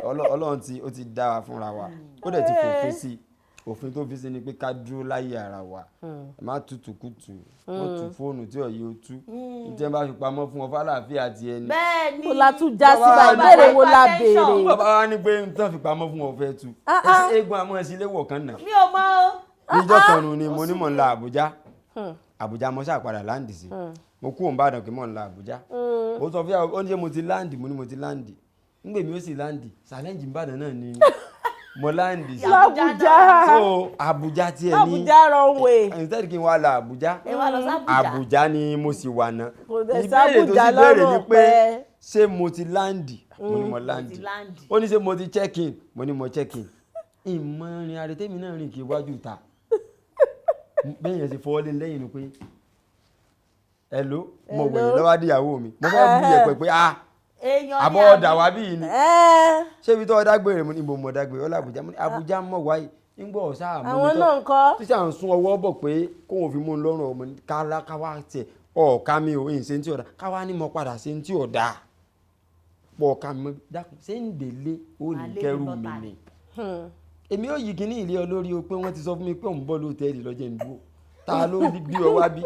Ọlọ́run ó ti dá wa fúnra wa ó dẹ̀ ti fòfin sí òfin tó fi sí ni pé ká dúró láyé ara wa ẹ má tutù kùtù wọ́n tu fóònù tí ọ̀yẹ́ ó tú ìjẹ́ bá fi pamọ́ fún ọ fàlàáfíà ti ẹni. bẹ́ẹ̀ ni Kó la tún já sí báyìí, ìbéèrè wo la béèrè? bàbá wa ní pé n tán fi pamọ́ fún ọ fẹ́ tu eégún àmọ́ ẹsẹ̀ ilé wọ̀ kan náà. mi ò mọ̀ o. níjọ́ kan ni mo ní mò ń la Àbújá mo ṣáà padà láǹdì sí mo kú òun bàdàn kí mò ń la Àbújá ó sọ fún ó ní ṣe mo ti láǹdì mo ní mo ti láǹdì ńgbè mi ó sì láǹdì ṣàlẹ́ǹjì ìbàdàn náà ni mo láǹdì sí. Àbújá. So Àbújá tí ẹ ní Àbújá runway. instead kí n wá la Àbújá ẹ wá lọ sí Àbújá. Àbújá ni mo sì wà náà Kò dẹ̀ sí ìbéèrè tó Àbújá sì béèrè ni lọ́rùn pé pẹ́. ṣé mo ti láǹdì mo ní mo láǹdì ó ní ṣé mo ti check in mo ní mo check in ìmọ̀ rin àrètẹ́mi náà rìn kí iwájú ta bẹ́ẹ̀ yẹn ti fọwọ́ lé lẹ́yìn ni pé hello mo wòye lọ́wọ́ adìyàwó mi mo fẹ́ bu yẹ̀pẹ̀ pé àbọ̀ ọ̀dà wá bí yìí ni ṣé ibi tó dágbére mo ní ibo mo dágbére ọlá Àbújá mo ní Àbújá mọ̀ wáyé nígbà ọ̀sá Àwọn náà ń kọ́. tí sàn sún ọwọ́ bọ̀ pé kóun fi mú un lọ́rùn ọmọ ní káwá tiẹ̀ ọ̀ọ́ká mi ò ń ṣe tí ọ̀dà káwá ní mo padà ṣe tí ọ̀dà pọ̀ ọ̀ká mi dákun ṣé ń délé ó ní kẹrù mi ni èmi ò yí kíní ilé olórí o pé wọ́n ti sọ fún mi pé òun bọ́ lóòtẹ́ẹ̀lì lọ́jọ́ ìdúró ta ló bí ọ wá bí.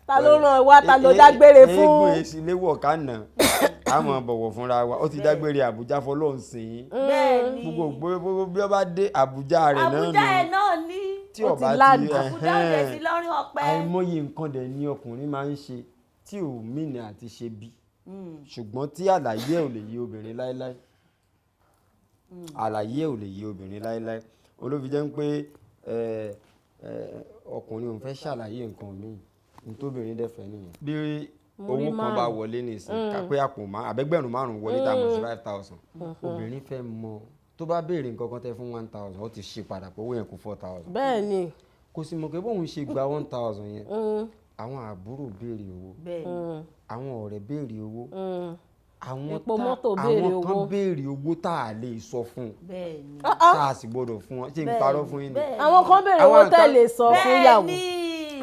Ta ló ràn wá ta ló dágbére fún. eégún èsì léwọ̀ kánà a máa bọ̀wọ̀ fúnra wa ó ti dágbére Àbújá fọlọ́run sìn bẹ́ẹ̀ni gbogbo bí ó bá dé Àbújá rẹ̀ náà Àbújá ẹ̀ náà ní. tí ọba ti Àbújá ò dẹ̀ sí lọ́rùn ọ̀pẹ. àìmọye nǹkan dẹ̀ ni ọkùnrin máa ń ṣe tí ò mìnà àti ṣe bí ṣùgbọ́n tí àlàyé ò lè yé obìnrin láéláé àlàyé ò lè yé obìnrin láéláé olóbi jẹ́ pé ọkùnrin òun fẹ́ ṣàlàyé nǹkan míì nítòbìnrin dẹ́fẹ̀ẹ́ nìyẹn. bí owó kan bá wọlé nìsín kápẹ́ àpò àbẹ́gbẹ̀rún márùn-ún wọlé tá a mọ̀ sí 5,000 obìnrin fẹ́ mọ tó bá béèrè nǹkan kan tẹ́ fún 1,000 ó ti ṣe padà pé owó yẹn kù 4,000. bẹ́ẹ̀ ni. kò sì mọ̀ pé bóun ṣe gba 1,000 yẹn àwọn àbúrò béèrè owó àwọn ọ̀rẹ́ béèrè owó àwọn kan béèrè owó tá a lè sọ fún tá a sì gbọ́dọ̀ fún wọn ṣé n parọ́ fún yín ni. àwọn kan béèrè owó tẹ́ lè sọ fún ìyàwó.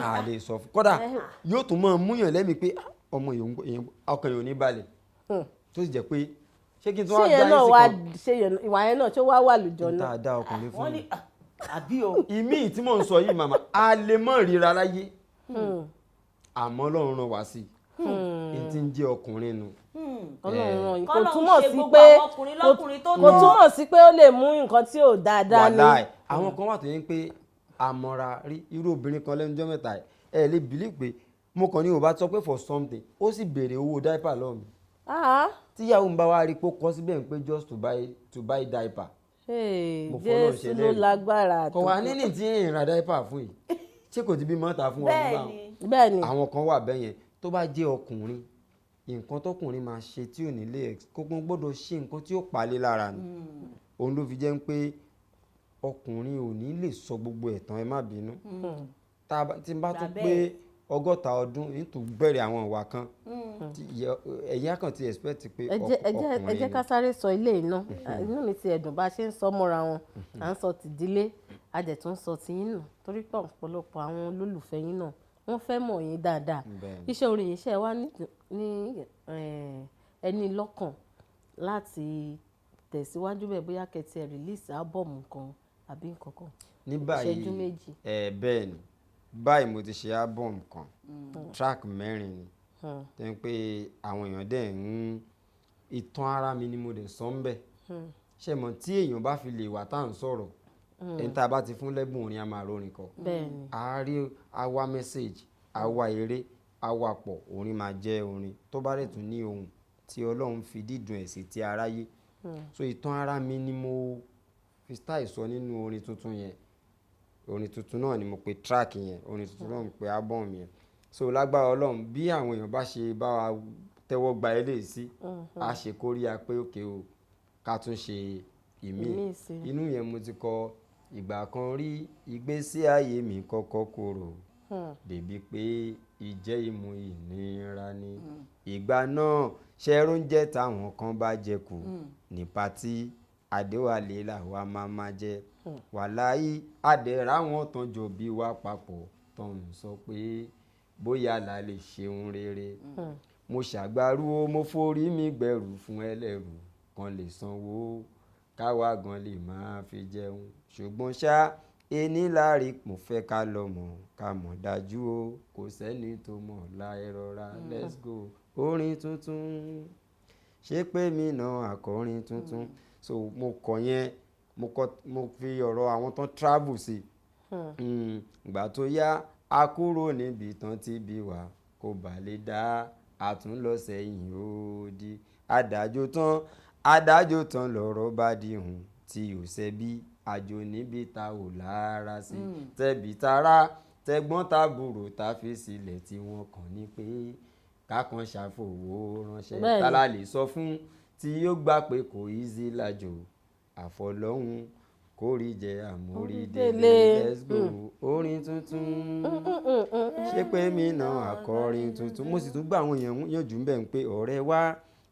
a lè sọ fún kódà yóò tún máa múyàn lẹ́mìí pé ọmọ èèyàn ọkàn yóò ní balẹ̀ tó sì jẹ́ pé ṣé kí n tún wá gbá yín sí kan. ṣé ìwà yẹn náà ṣé wá wà lùjọ náà. n ta dá ọkùnrin fún mi. àbí o. ìmí tí mò ń sọ yìí màmá a lè mọ̀ ríra láyé àmọ́ Ọlọ́run rán wá sí i n ti ń jẹ́ ọkùnrin nu. Ọlọ́run kò túmọ̀ sí pé ó lè mú nǹkan tí ò dáadáa ní. wàláì àwọn kan wà tó yẹn pé àmọ́ra rí irú obìnrin kan lẹ́nu ọjọ́ mẹ́ta ẹ̀ lè believe pé mo kàn ní ò bá sọ pé for something ó sì béèrè owó diaper lọ́wọ́ mi. tíyàwó ń bá wa rí pé ó kọ́ síbẹ̀ pé just to buy diaper. Jésù ló lágbára tó. kò wá nínú tí ń ra diaper fún yìí ṣé kò ti bí mọ́ta fún ọdún báwọn. bẹ́ẹ̀ni àwọn kan wà bẹ́ẹ̀ yẹn tó bá jẹ́ ọkùnrin nǹkan tọkùnrin máa ṣe tí ò ní lè kókó gbọ́dọ̀ ṣe nǹkan tí ó palẹ̀ lára ni òun ló fi jẹ́ pé ọkùnrin ò ní lè sọ gbogbo ẹ̀tàn ẹ má bínú tí n bá tún pé 100 ọdún nítorí bẹ̀rẹ̀ àwọn ìwà kan ẹ̀yìn akàn ti expect pé ọkùnrin ẹ jẹ́ ká sáré sọ ilé iná inú mi ti ẹ̀dùn bá ṣe ń sọ mọ́ra wọn à ń sọ tìdílé a dẹ̀ tún sọ tiyín nù torí pé ọ̀pọ̀lọpọ̀ àwọn olólùfẹ́ yín náà wọ́n fẹ́ mọ̀ yín dáadáa iṣẹ́ orin yìí ṣe wá ní ẹni lọ́kàn láti tẹ̀síwájú bẹ́ẹ̀ bóyá kẹ́tì ẹ̀ release album kan àbí nǹkan kan ní báyìí ìṣẹ́jú méjì. bẹ́ẹ̀ ni báyìí mo ti ṣe album kan track 4 ni tó ń pé àwọn èèyàn dẹ̀ ń ìtàn ara mi ni mo dẹ̀ sọ ń bẹ̀ ṣe mọ̀ tí èèyàn bá fi lè wà tá à ń sọ̀rọ̀ ẹni tá a bá ti fún lẹ́bùn orin a máa rorin kọ a rí awa message awa eré awapọ̀ orin máa jẹ́ orin tó bá rẹ̀ tún ní ohun tí Ọlọ́run fi dídùn ẹ̀ sí ti aráyé so ìtàn ara mi ni mo fi style sọ nínú orin tuntun yẹn orin tuntun náà ni mo pe track yẹn orin tuntun náà mo pe album yẹn so lágbára Ọlọ́run bí àwọn èèyàn bá ṣe bá wa tẹ́wọ́ gba eléyìí sí a ṣe kóríyá pé òkè o ká tún ṣe ìmí inú yẹn mo ti kọ ìgbà kan rí ìgbésí ayé mi kọ́kọ́ korò débi pé ìjẹ́ ìmú ìnira ni ìgbà náà ṣẹ́rú ń jẹ́ táwọn kan bá jẹ kù ní patí Adewale làwa máa jẹ wàláyé adẹ̀rà wọn tán jọ bí wá papọ̀ tán sọ pé bóyá la lè ṣeun rere mo ṣàgbárù o mo forí mi gbẹ̀rù fún ẹlẹ́rù kan lè sanwó káwa gan lè máa fi jẹun ṣùgbọ́n ṣá ení láàrí mo fẹ́ ká lọ mọ̀ ká mọ̀ dájú o kò sẹ́ni tó mọ̀ láì rọra let's go orin tuntun ṣé pé mi náà àkọrin tuntun so mo kọ yẹn mo fi ọ̀rọ̀ àwọn tán travel sí ìgbà tó yá a kúrò níbi tán ti bí wa kò bà lè dá àtúnlọ sẹ́yìn òdì adájọ́ tán lọ́rọ̀ bá di hùn tí ò ṣẹ̀bi àjò níbi ta ò lára sí tẹ̀bí tará tẹ̀gbọ́n tàbúrò tá fi sílẹ̀ tí wọ́n kàn ní pé kákan ṣàfòwò ránṣẹ́ tálá lè sọ fún tí yóò gbà pé kò easy lájò àfọlọ́hún kórì jẹ àmórí délé let's go orin tuntun ṣé pé mi náà àkọrin tuntun mo sì tún gbà àwọn èèyàn yànjú ń bẹ̀ ń pé ọ̀rẹ́ wa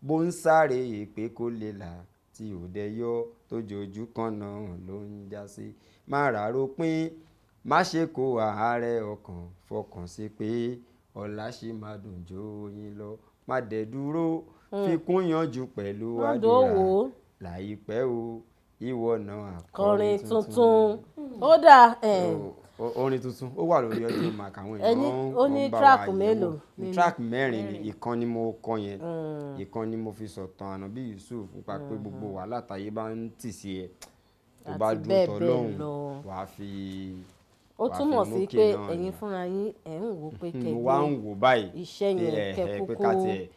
bó ń sáré èpè kó lè là tí ò dẹ yọ tó jojú kan náà ló ń já sí má ràró pín má ṣe kó àárẹ̀ ọkàn fọkàn sí pé ọ̀la ṣì máa dùn jó yín lọ má dẹ̀ dúró fi kún yanjú pẹ̀lú àdúrà láìpẹ́ o ìwọ náà àkọrin tuntun ó dà orin tuntun ó wà lórí ọdún mark àwọn èèyàn ó ní track mélòó track mẹ́rin ni ìkan ni mo kọ yẹn ìkan ni mo fi sọ̀tàn Ànábì Yusuf nípa pé gbogbo wàhálà táyé bá ń tì sí ẹ tó bá dúró tọ́lọ́hún wàá fi ó túmọ̀ sí pé ẹ̀yin fúnra yín ẹ̀ ń wò pé mo wá ń wò báyìí iṣẹ́ yẹn kẹ́kọ̀ọ́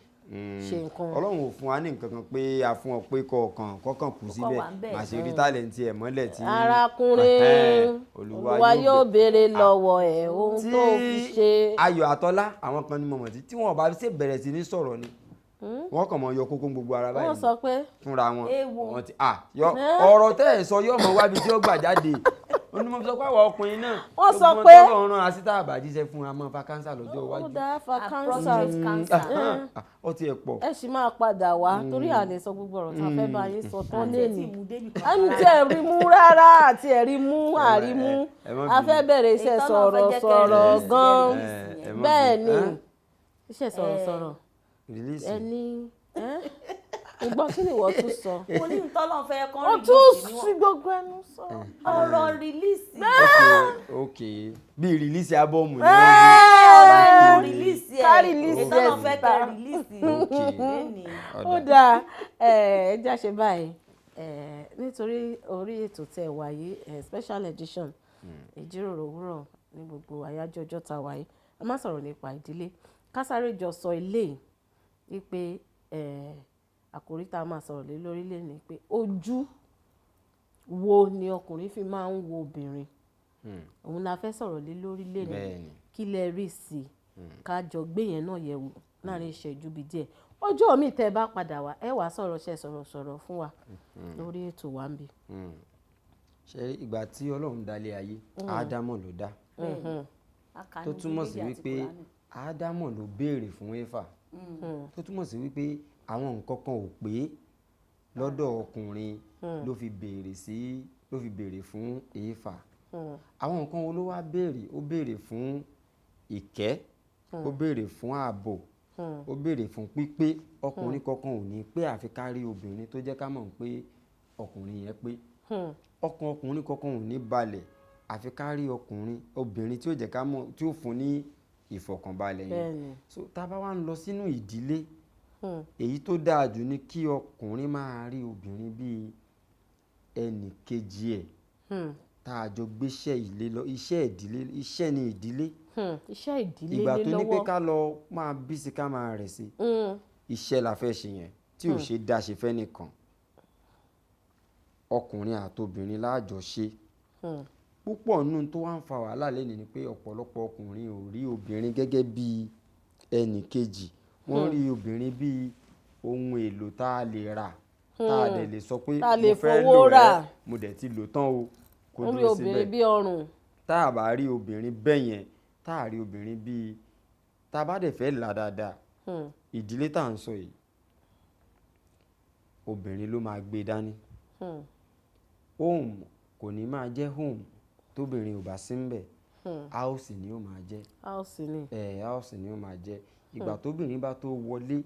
ṣe nǹkan. Ọlọ́run ò fún wa ní nǹkan kan pé a fún ọ pé kọ̀ọ̀kan kù síbẹ̀ màá ṣe rí tálẹ̀ǹtì ẹ̀ mọ́lẹ̀ tí arákùnrin Olúwa yóò béèrè lọ́wọ́ ẹ̀ ohun tó fi ṣe. Ayọ̀ Àtọ́lá àwọn kan ní mọ̀mọ́ tí wọ́n bá ṣe bẹ̀rẹ̀ sí ní sọ̀rọ̀ ni wọ́n kàn mọ́ yọ kókó gbogbo ara báyìí wọ́n sọ pé fúnra wọn ti ọ̀rọ̀ tẹ́ ẹ̀ sọ yóò mọ wábi tí ó gbà jáde onímọ̀ sọ pé àwọn ọkùnrin náà wọ́n sọ pé ọ̀ràn àsítà àbájíṣẹ́ fún wa máa fa kánsà lọ́jọ́ iwájú. ó dáa fa kánsà ó ti ẹ̀ pọ̀. ẹ sì máa padà wá torí à lè sọ gbogbo ọ̀rọ̀ tá a fẹ́ bá yín sọ tán lẹ́nu ẹnu tí ẹ rí mú rárá àti ẹ rí mú àrímú a fẹ́ bẹ̀rẹ̀ iṣẹ́ sọ̀rọ̀ gan-an bẹ́ẹ̀ ni iṣẹ́ sọ̀rọ̀ ẹni ìgbọ́n kí ni wọ́n tún sọ. mo ní ìtọ́lọ̀ fẹ́ kán rìlíìsì ni wọ́n tún fi gbogbo ẹnu sọ. ọ̀rọ̀ rìlíìsì. ok bí rìlíìsì ábọ́ọ̀mù ni ọ̀rọ̀ rìlíìsì ẹ̀ ìtọ́lọ̀ fẹ́ kẹ́ rìlíìsì. ó dáa ẹ já ṣe báyìí nítorí orí ètò tẹ wáyé special edition ìjíròrò òwúrọ̀ ní gbogbo àyájọ́ ọjọ́ ta wáyé a máa sọ̀rọ̀ nípa ìdílé ká sáré jọ sọ eléyìí wípé àkòrí tá a máa sọ̀rọ̀ lé lórí lé ní pé ojú wo ni ọkùnrin fi máa ń wo obìnrin òun la fẹ́ sọ̀rọ̀ lé lórí lé ní kí lẹ rí sí i ká jọ gbé yẹn náà yẹ̀ wò láàrin ìṣẹ́jú bíi díẹ̀ ọjọ́ mi tẹ́ ẹ bá padà wá ẹ wàá sọ̀rọ̀ fún wa lórí ètò wa ń bì. ṣe ìgbà tí Ọlọ́run dálé ayé Ádámọ̀ ló dá tó túmọ̀ sí wípé Ádámọ̀ ló béèrè fún Éfà tó túmọ̀ sí wípé àwọn nǹkan kan ò pé lọ́dọ̀ ọkùnrin ló fi béèrè fún Éfà àwọn nǹkan wo ló wá béèrè ó béèrè fún ìkẹ́ ó béèrè fún ààbò ó béèrè fún pípé ọkùnrin kankan ò ní pé àfi ká rí obìnrin tó jẹ́ ká mọ̀ pé ọkùnrin yẹn pé ọkùnrin kankan ò ní balẹ̀ àfi ká rí obìnrin tí ó jẹ́ ká mọ̀ tí ó fún ní ìfọ̀kànbalẹ̀ yẹn so tá a bá wá ń lọ sínú ìdílé èyí tó dáa jù ni kí ọkùnrin máa rí obìnrin bíi ẹnì kejì ẹ̀ tá a jọ gbéṣẹ́ ilé lọ iṣẹ́ ni ìdílé iṣẹ́ ìdílé ìgbà tó ní pé ká lọ máa bí sí ká máa rẹ̀ sí iṣẹ́ la fẹ́ ṣe yẹn tí ò ṣe dá ṣe fẹ́ nìkan ọkùnrin àtobìnrin láàjọ ṣe púpọ̀ nínú tó wá ń fa wàhálà lẹ́nu ni pé ọ̀pọ̀lọpọ̀ ọkùnrin ò rí obìnrin gẹ́gẹ́ bí ẹnì kejì wọ́n rí obìnrin bí ohun èlò tá a lè rà tá a dẹ̀ lè sọ pé mo fẹ́ lò rẹ̀ mo dẹ̀ ti lò tán o kò dúró síbẹ̀ obìnrin bí ọrùn tá a bá rí obìnrin bẹ́ẹ̀ yẹn tá a rí obìnrin bí tá a bá dẹ̀ fẹ́ là dáadáa ìdílé tá à ń sọ yìí obìnrin ló máa gbé dání home kò ní máa jẹ́ home tóbìnrin ò bá sí ń bẹ̀ house ni ó máa jẹ́ house ni ó máa jẹ́ ìgbà tóbìnrin bá tó wọlé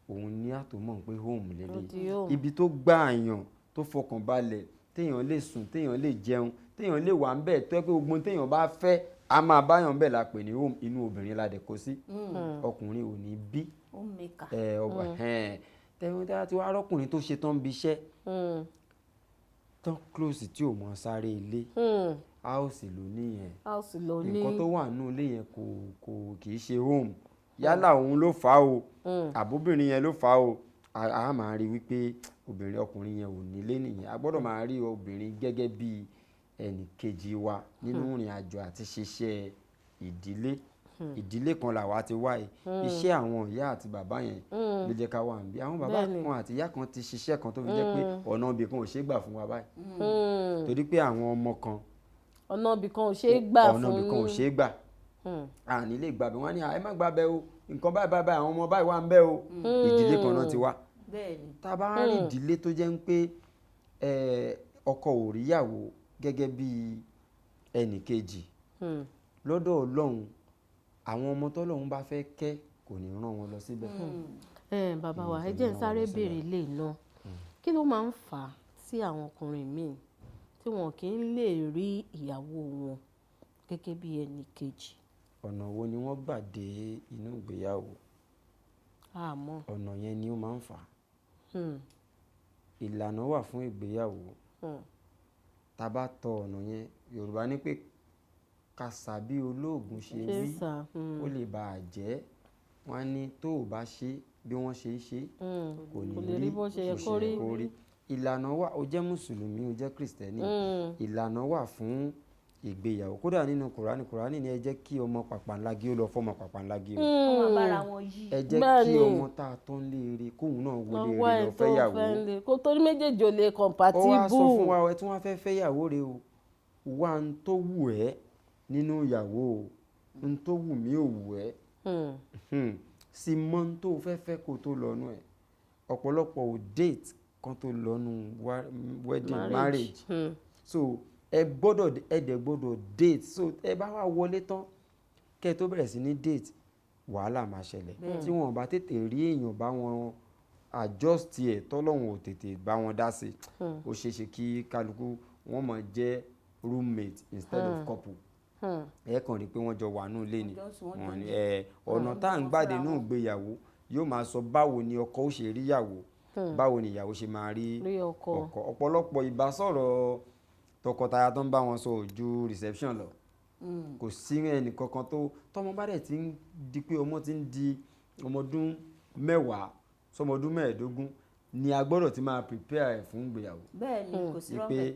òun ní àtòmọ̀ pé home lélẹ̀ ibi tó gbà àyàn tó fọkàn balẹ̀ téèyàn lè sùn téèyàn lè jẹun téèyàn lè wà ń bẹ̀ tó yẹ pé gbogbo téèyàn bá fẹ́ a máa báyàn bẹ̀ la pè ní home inú obìnrin la dẹ̀ kó sí ọkùnrin ò ní bí tẹ̀wọ́n tí a ti wá rọ́kùnrin tó ṣe tán bí iṣẹ́ tán close tí ò mọ sáré ilé house ló ní yẹn nǹkan tó wà nínú ilé yẹn kì í ṣe home yálà òun ló fà á o àbóbìnrin yẹn ló fà á o a máa rí wípé ọkùnrin yẹn ò nílé nìyẹn a gbọ́dọ̀ máa rí obìnrin gẹ́gẹ́ bí ẹnì kejì wa nínú ìrìn àjò àti ṣiṣẹ́ ìdílé kan làwa ti wá yìí iṣẹ́ àwọn ìyá àti bàbá yẹn ló jẹ́ ká wà níbí àwọn bàbá kan àti ìyá kan ti ṣiṣẹ́ kan tó fi jẹ́ pé ọ̀nà ibì kan ò ṣeé gbà fún wa báyìí torí pé àwọn ọmọ kan ọ̀nà ibì kan ò ṣeé gbà fún ọ̀nà ibì kan ò ṣeé gbà àní lè gbàbẹ̀ wọ́n ní ẹ má gbàbẹ̀ o nǹkan báyìí àwọn ọmọ báyìí wà ń bẹ̀ o ìdílé kan náà ti wá tá a bá rí ìdílé tó jẹ́ ń pé ọkọ ò ríyàwó gẹ́gẹ́ bí ẹnì kejì lọ́dọ̀ Ọlọ́run àwọn ọmọ tọ́lọ́run bá fẹ́ kẹ́ kò ní rán wọn lọ síbẹ̀. bàbá wa ẹ jẹ́ n sáré béèrè lè ná kí ló máa ń fà á sí àwọn ọkùnrin míì tí wọn kì í lè rí ìyàwó wọn gẹ́gẹ́ bí ẹnì kejì. ọ̀nà wo ni wọ́n gbà dé inú ìgbéyàwó ọ̀nà yẹn ni ó máa ń fà á ìlànà wà fún ìgbéyàwó tá a bá tọ ọ̀nà yẹn Yorùbá ní pé kàṣà bí olóògùn ṣe wí ó lè bà á jẹ́ wọ́n á ní tó o bá ṣe bí wọ́n ṣe é ṣe kò ní rí bó ṣe yẹ kó rí ìlànà wà ó jẹ́ mùsùlùmí ó jẹ́ kìrìsìtẹ́nì ìlànà wà fún ìgbéyàwó kódà nínú kùránì ni ẹ jẹ́ kí ọmọ pàpàǹlágí ó lọ fọmọ pàpàǹlágí o ẹ jẹ́ kí ọmọ tá a tán léèrè kóun náà wọlé rè lọ fẹ́yàwó kó torí méjèèjì ò lè compatible. ó wá sọ fún wa ẹ tí wọ́n fẹ́ fẹ́yàwó rè o wá ń tó wù ẹ́ nínú ìyàwó o ń tó wù mí ò wù ẹ́ sì mọ ń tó fẹ́ kó tó lọ́nu ẹ̀ ọ̀pọ̀lọpọ̀ ò date kan tó lọ́nu wedding marriage so ẹ dẹ̀ gbọ́dọ̀ date so ẹ bá wá wọlé tán kẹ́ ẹ tó bẹ̀rẹ̀ sí ní date wàhálà máa ṣẹlẹ̀ tí wọn bá tètè rí èèyàn bá wọn adjust ẹ̀ tọ́lọ́hún ò tètè bá wọn dá sí ó ṣeéṣe kí kálukú wọn máa jẹ́ roommate instead of couple ẹ kàn rí i pé wọ́n jọ wà nù ilé ni ọ̀nà tá à ń gbàdé nù ìgbéyàwó yóò máa sọ báwo ni ọkọ ó ṣe rí ìyàwó báwo ni ìyàwó ṣe máa rí ọkọ ọ̀pọ̀lọpọ̀ ìbásọ̀rọ̀ tọkọtaya tó ń bá wọn sọ ojú reception lọ kò sí ẹnì kankan tó tọmọ bá dẹ̀ ti ń di pé ọmọ ti ń di ọmọdún 10 sọmọdún 15 ni a gbọ́dọ̀ ti máa prepare ẹ̀ fún ìgbéyàwó bẹ́ẹ̀ni kò sí rọ́bẹ̀ pé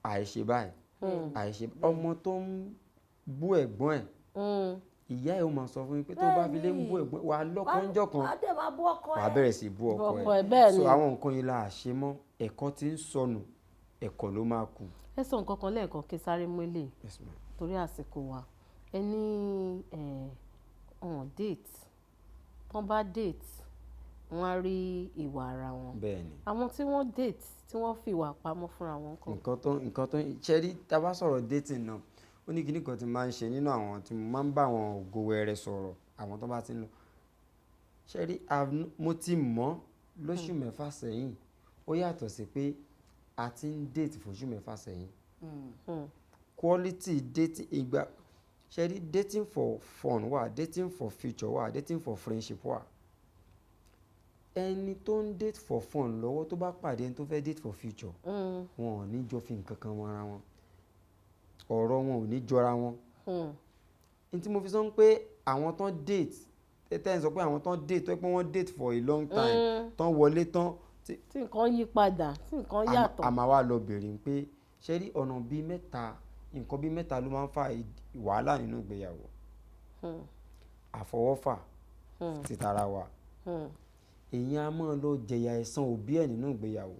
àìṣe báyìí àìṣe ọmọ tó ń bú ẹ̀gbọ́n ẹ̀ ìyá ẹ̀ ó máa sọ fún yín pé tó bá fi lé ń bú ẹ̀gbọ́n wà á lọ́kọ́ ńjọ́ kan wà á bẹ̀rẹ̀ sí bú ọkọ ẹ̀ so àwọn nǹkan yìí la àṣe mọ́ ẹ̀kọ́ ti ń sọnù ẹ̀kọ́ ló máa kù. ẹ sọ nǹkan kan lẹ́ẹ̀kan kí sáré mọ́lẹ̀ torí àsìkò wa ẹ ní date tán bá date wọ́n á rí ìwà ara wọn àwọn tí wọ́n date tí wọ́n fi ìwà pamọ́ fúnra wọn kan. nǹkan tó ṣe rí tá a bá sọ̀rọ̀ dating náà ó ní kíní kan tí máa ń ṣe nínú àwọn tí mo máa ń bá àwọn ògo wẹrẹ sọ̀rọ̀ àwọn tó bá ti ń lọ ṣe rí mo ti mọ̀ lóṣù 6 sẹ́yìn ó yàtọ̀ sí pé a ti ń date fóṣù 6 sẹ́yìn quality dating ìgbà ṣe rí dating for fun wà dating for future wà dating for friendship wà ẹni tó ń date for fun lọ́wọ́ tó bá pàdé ẹni tó fẹ́ date for future wọn ò ní jọ fi nǹkan kan mọ́ra wọn ọ̀rọ̀ wọn ò ní jọra wọn n tí mo fi sọ pé àwọn tán date tẹ́tẹ́ ń sọ pé àwọn tán date tó pé wọ́n date for a long time tán wọlé tán tí nǹkan yí padà tí nǹkan yàtọ̀ a máa wá lọ bèrè pé ṣe rí ọ̀nà bíi mẹ́ta nǹkan bíi mẹ́ta ló máa ń fa wàhálà nínú ìgbéyàwó àfọwọ́fà títara wa èyàn á máa lọ jẹ̀yà ẹ̀san òbí ẹ̀ nínú ìgbéyàwó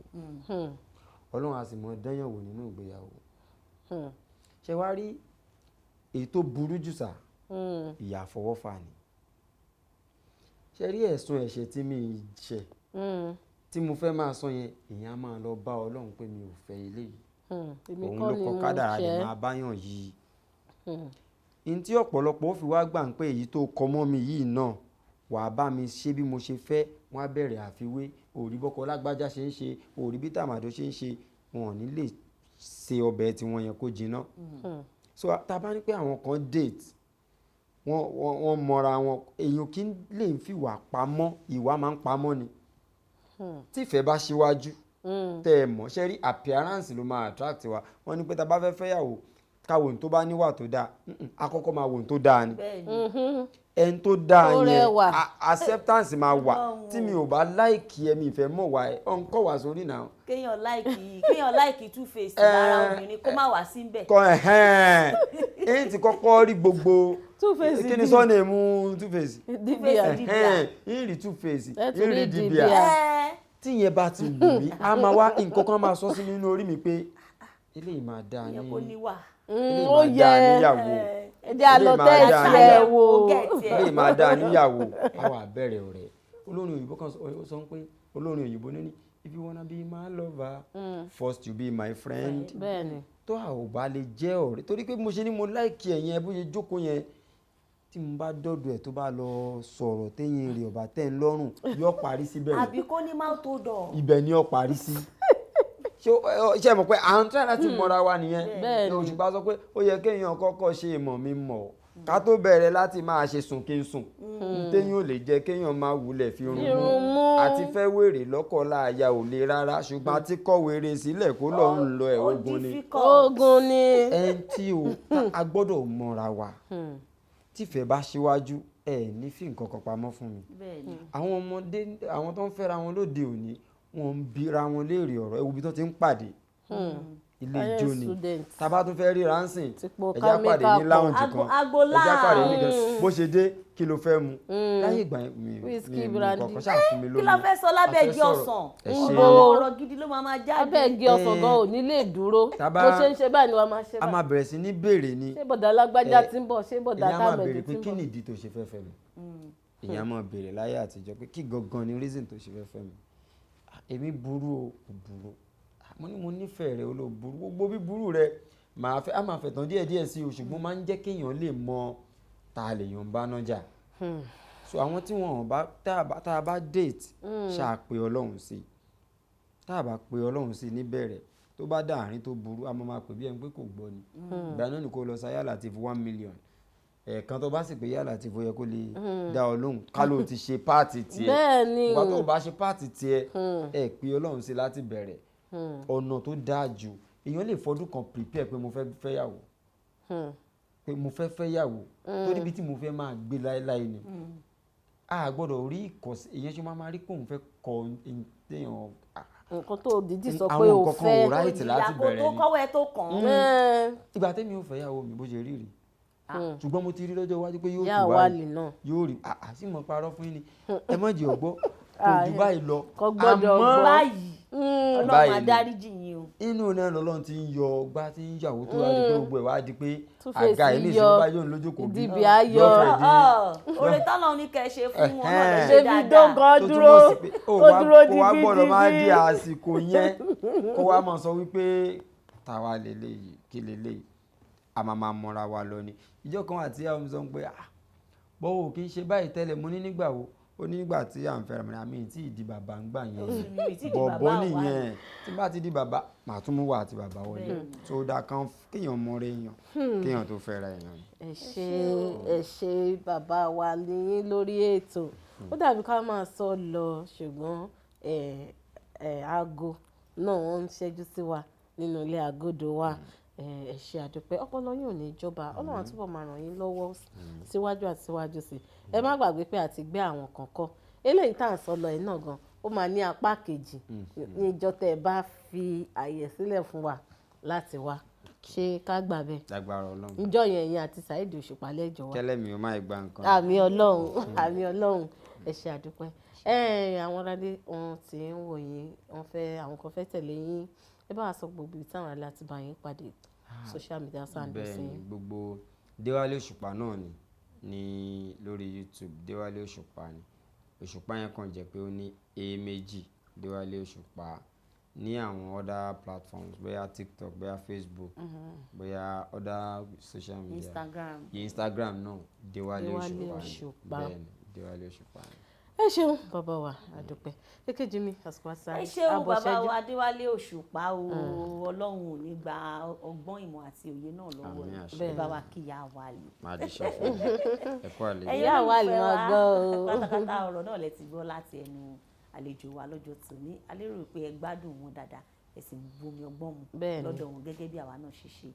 ọlọ́run á sì mọ dányàwó nínú ìgbéyàwó ṣe wá rí èyí tó burú jù sà ìyà àfọwọ́fà ni ṣe rí ẹ̀sùn ẹ̀ṣẹ̀ tí mi ṣẹ̀ tí mo fẹ́ máa sọ yẹn èyàn á máa lọ bá ọlọ́run pé mi ò fẹ́ eléyìí òun ló kọ kádàrá lè máa báyàn yìí. n tí ọ̀pọ̀lọpọ̀ ó fi wá gbà ń pé èyí tó kọ mọ́ mi yìí náà wàá bá mi ṣe bí mo ṣe fẹ́, wọ́n á bẹ̀rẹ̀ àfiwé, òrí bọ́kọ lágbájá ṣe ń ṣe, òrí bí tàmàdó ṣe ń ṣe, wọn ò ní lè ṣe ọbẹ̀ tí wọ́n yẹn kó jiná. So tá a bá ní pé àwọn kan date wọ́n mọra wọn, èèyàn kì í lè fi ìwà pamọ́, ìwà máa ń pamọ́ ni. tí ìfẹ́ bá ṣíwájú tẹ́ ẹ mọ̀ ṣe rí appearance ló máa attract wa. wọ́n ní pé tá a bá fẹ́ fẹ́yàwó ká wo ohun tó bá níwà tó dáa, àkọ́kọ́ máa wo ohun tó dáa ni. ẹni tó dáa yẹn acceptance máa wà. tí mi ò bá láìkì ẹ mi ìfẹ́ mọ̀ wá ẹ ọ̀n kọ́ wá sórí náà. kéèyàn láìkì two face lára obìnrin kó má wá síbẹ̀. èyí ti kọ́kọ́ rí gbogbo kí ni sọ́nà èmú two face. ìrì two face ìrì dìbìà. tí yẹn bá ti wù mí a máa wá nǹkan kan máa sọ sí nínú orí mi pé eléyìí máa dáa ní ó yẹ ẹjẹ àlọtẹ ìṣẹ wo eléyìí máa dáa níyàwó. àwọn àbẹ̀rẹ̀ ọ̀rẹ́ olórin òyìnbó kan sọ pé olórin òyìnbó ní if you wanna be my lover first you be my friend. tó a ò bá lè jẹ́ ọ̀rẹ́ torí pé mo ṣe ni mo láìkí ẹ̀ yẹn bó ṣe jókòó yẹn tí mo bá dọ́dọ̀ ẹ̀ tó bá lọ sọ̀rọ̀ téyìn rẹ̀ ọ̀bà tẹ́ ń lọ́rùn yóò parí síbẹ̀. àbí kó ní máa tó dọ̀. ibẹ̀ ni ó parí sí. ṣé mọ̀ pé à ń tẹ́ láti mọ̀ra wa nìyẹn. Òṣùpá sọ pé ó yẹ kéèyàn kọ́kọ́ ṣe ìmọ̀ mi mọ̀ ká tó bẹ̀rẹ̀ láti máa ṣe sùn kí n sùn. téyìn ò lè jẹ́ kéèyàn máa wulẹ̀ fi rún mú. àti fẹ́ wèrè lọ́kọ̀ láàyà ò le rárá ṣùgbọ́n àti kọ́ wèrè sílẹ̀ kó lọ́ọ́ ń lọ ẹ̀ ogun ni. ẹni tí a gbọ́dọ̀ mọ̀ra wa tífẹ̀ bá ṣíwájú ẹ ní fi nǹkan kan pamọ́ fún mi. àwọn ọmọdé àwọn tó ń fẹ́ra wọn lóde òní wọ́n ń bira wọn léèrè ọ̀rọ̀ ewu bí tó ti ń pàdé ilé ijó ni tábà tó fẹ́ ríra ń sìn ẹ̀já pàdé ní láwùjọ kan ẹ̀já pàdé ní kan bó ṣe dé kí ló fẹ́ mu láyé ìgbà mi kọ̀ọ̀kan ṣáà fún mi lómi. kí ló fẹ́ sọ lábẹ́ igi ọsàn ọ̀rọ̀ gidi ló máa jáde. lábẹ́ igi ọsàn gan ò ní lè dúró bó ṣe ń ṣe báyìí ni wàá máa ṣe báyìí. a máa bẹ̀rẹ̀ sí ní béèrè ni. ṣé bọ̀dà lágbájá ti ń bọ̀ ṣé bọ̀dà támẹ̀dì ti ń bọ̀. ìyá máa béèrè pé kí ni ìdí tó ṣe fẹ́ fẹ́ mi. ìyá máa béèrè láyé àtijọ́ pé kí gangan ni reason tó ṣe fẹ́ fẹ́ mi. èmi burú o burú mo ní mo nífẹ̀ẹ́ rẹ olóburú gbogbo bí burú rẹ a máa fẹ̀tàn díẹ̀díẹ̀ sí o ṣùgbọ́n máa ń jẹ́ kéèyàn lè mọ ta lè yàn bá nájà. so àwọn tí wọn bá tá a bá date ṣáà pé ọlọ́run sí tá a bá pé ọlọ́run sí níbẹ̀rẹ̀ tó bá dàárín tó burú a máa pè bí ẹni pé kò gbọ́ ni. ìgbà náà ni kò lọ sa yálà ti fi 1 million ẹ̀ẹ̀kan tó bá sì pé yálà ti fòye kó lè dá ọ lóhùn ká ló ti ṣe páàtì tiẹ̀. bẹ́ẹ̀ni ìgbà tó bá ṣe páàtì tiẹ̀ ẹ̀ pé ọlọ́run sí láti bẹ̀rẹ̀ ọ̀nà tó dáa jù èèyàn lè fọdún kan prepare pé mo fẹ́ fẹ́yàwó pé mo fẹ́ fẹ́yàwó torí bí tí mo fẹ́ máa gbé láéláé ni a gbọ́dọ̀ rí ìkọ̀sí èèyàn ṣe máa rí pé òun fẹ́ kọ èèyàn nǹkan tó dídí sọ pé o fẹ́ ìyàpò tó kọ́wẹ́ tó kàn án. ìgbà tẹ́mi ò fẹ́yàwó mi bó ṣe rí rí ṣùgbọ́n mo ti rí lọ́jọ́ iwájú pé yóò tó báyìí yóò rí àti mo parọ́ fún yín ni ẹ má jẹ́ ọgbọ́ kò jù báyìí lọ àmọ́ báyìí ọlọ́run adáríjì yín o. inú náà lọ́lọ́run ti ń yọ ọgbà tí ń yàwó tó wá di pé gbogbo ẹ̀ wá di pé àga ẹ̀ ní ìṣẹ́ bá yóò lójú kò bí oore tọ́lọ́ ní kẹ́ ṣe fún wọn náà lè ṣe dáadáa tó dúró kó wá gbọ́dọ̀ máa di àsìkò yẹn kó wá máa sọ wípé tàwa lélẹ́yìí kí lélẹ́yìí a máa mọ́ra wa lọ ni. ìjọ kan àti àwọn ọmọ sọ pé bọ́wọ́ kì í ṣe báyìí tẹ́lẹ̀ mo ní nígbà wo ó ní nígbà tí à ń fẹ́ra mi àmì tí ìdí bàbá ń gbà yẹn bọ̀bọ̀ nìyẹn tí bá ti di bàbá màá tún mú wà àti bàbá wọlé tó dáa kan kéèyàn mọ́ra èèyàn kéèyàn tó fẹ́ra èèyàn. ẹ ṣe bàbá wa níyìn lórí ètò ó dàbí ká máa sọ lọ ṣùgbọ́n aago náà wọ́n ń ṣẹ́jú sí wa nínú ilé agodo wa. ẹ ṣé àdúpẹ́ ọpọlọ yín ò ní ìjọba Ọlọ́run àtúbọ̀ máa ràn yín lọ́wọ́ síwájú àti síwájú sí ẹ má gbàgbé pé àti gbé àwọn kọ̀ọ̀kan eléyìí tá à ń sọ lọ ẹ̀ náà gan ó máa ní apá kejì ní ìjọ tẹ́ ẹ bá fi àyè sílẹ̀ fún wa láti wá ṣé ká gbà bẹ́ẹ̀. lágbára Ọlọ́run ìjọ yẹn ẹ̀yin àti Saheed Òṣùpá lẹ́jọ́ wa kẹ́lẹ́ mi ò máa gba nǹkan. àmì Ọlọ́run ẹ ṣé àdúpẹ́ àwọn ọ̀rẹ́dẹ́ wọn ti ń wò yín àwọn kan fẹ́ tẹ̀lé yín ẹ bá wa sọ gbogbo ibi táwọn alẹ́ àti báyìí pàdé social media sand sí. bẹ́ẹ̀ni gbogbo Adewale Òṣùpá náà ní lórí YouTube Adewale Òṣùpá ni Òṣùpá yẹn kàn jẹ́ pé ó ní e méjì Adewale Òṣùpá ní àwọn other platforms bóyá TikTok bóyá Facebook bóyá other social media Instagram náà Adewale Òṣùpá bẹ́ẹ̀ ni Adewale Òṣùpá. ẹ ṣeun bàbá wa àdúpẹ́ èkejì mi àsìkò àṣà ẹ ṣeun bàbá wa Adewale Òṣùpá o Ọlọ́run ò ní gba ọgbọ́n ìmọ̀ àti òye náà lọ́wọ́ ẹ bá wa kí ìyá wa lè. máa di ṣe fún ẹ kó àlejò. ìyá wa lè máa gbọ́ o. pátápátá ọ̀rọ̀ náà lẹ ti gbọ́ láti ẹnu àlejò wa lọ́jọ́ tòní a lérò pé ẹ gbádùn wọn dáadáa ẹ sì bomi ọgbọ́n mu lọ́dọ̀ wọn gẹ́gẹ́ bí àwa náà ṣe ṣe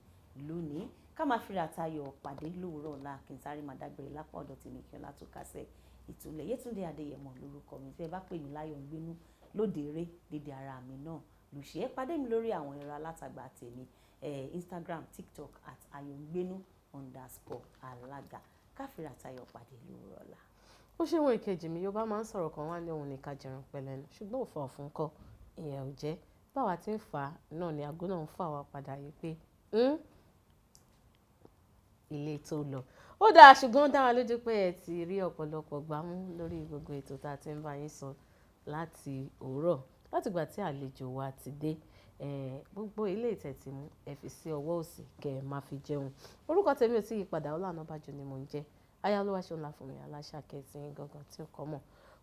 lónìí ká máa fi ràtayọ̀ pàdé lówùúrọ̀ ọ̀la kí n sáré máa dágbére lápá ọ̀dọ̀ tèmi kí ọlá tó kásẹ̀ ìtúlẹ̀ Yétúndé Adeyemo lórúkọ mi tí ẹ bá pè mí láyọ̀ ń gbénú lóde eré dédé ara mi náà lùṣẹ́ pàdé mi lórí àwọn ẹ̀rọ alátagbà tèmi Instagram TikTok @ayongbenu_alaga káfíńrà tayọ̀ pàdé lówùúrọ̀ ọ̀la. ó ṣe wọn ìkejì mi Yorùbá máa ń sọ̀rọ̀ kan wá ní òun ní ká jẹun pẹ̀lẹ́nu ṣùgbọ́n òfò ọ̀fun kọ́ ìyẹn ò jẹ́ báwa ti ń fà á náà ni àgọ́ náà ń fà wá padà yìí pé ilé tó lọ ó dáa ṣùgbọ́n ó dá wa lójú pé ẹ ti rí ọ̀pọ̀lọpọ̀ gbámú lórí gbogbo ètò tá a ti ń bá yín sọ láti òwúrọ̀ látìgbà tí àlejò wa ti dé gbogbo ilé ìtẹ̀tì mú ẹ fi sí ọwọ́ òsì kẹ́ ẹ máa fi jẹun orúkọ tèmi ò tí yí padà Ola Onabajo ni mò ń jẹ́ aya olúwa ṣe ńlá fún mi aláṣà kẹsìn gangan tí ó kọ́ mọ̀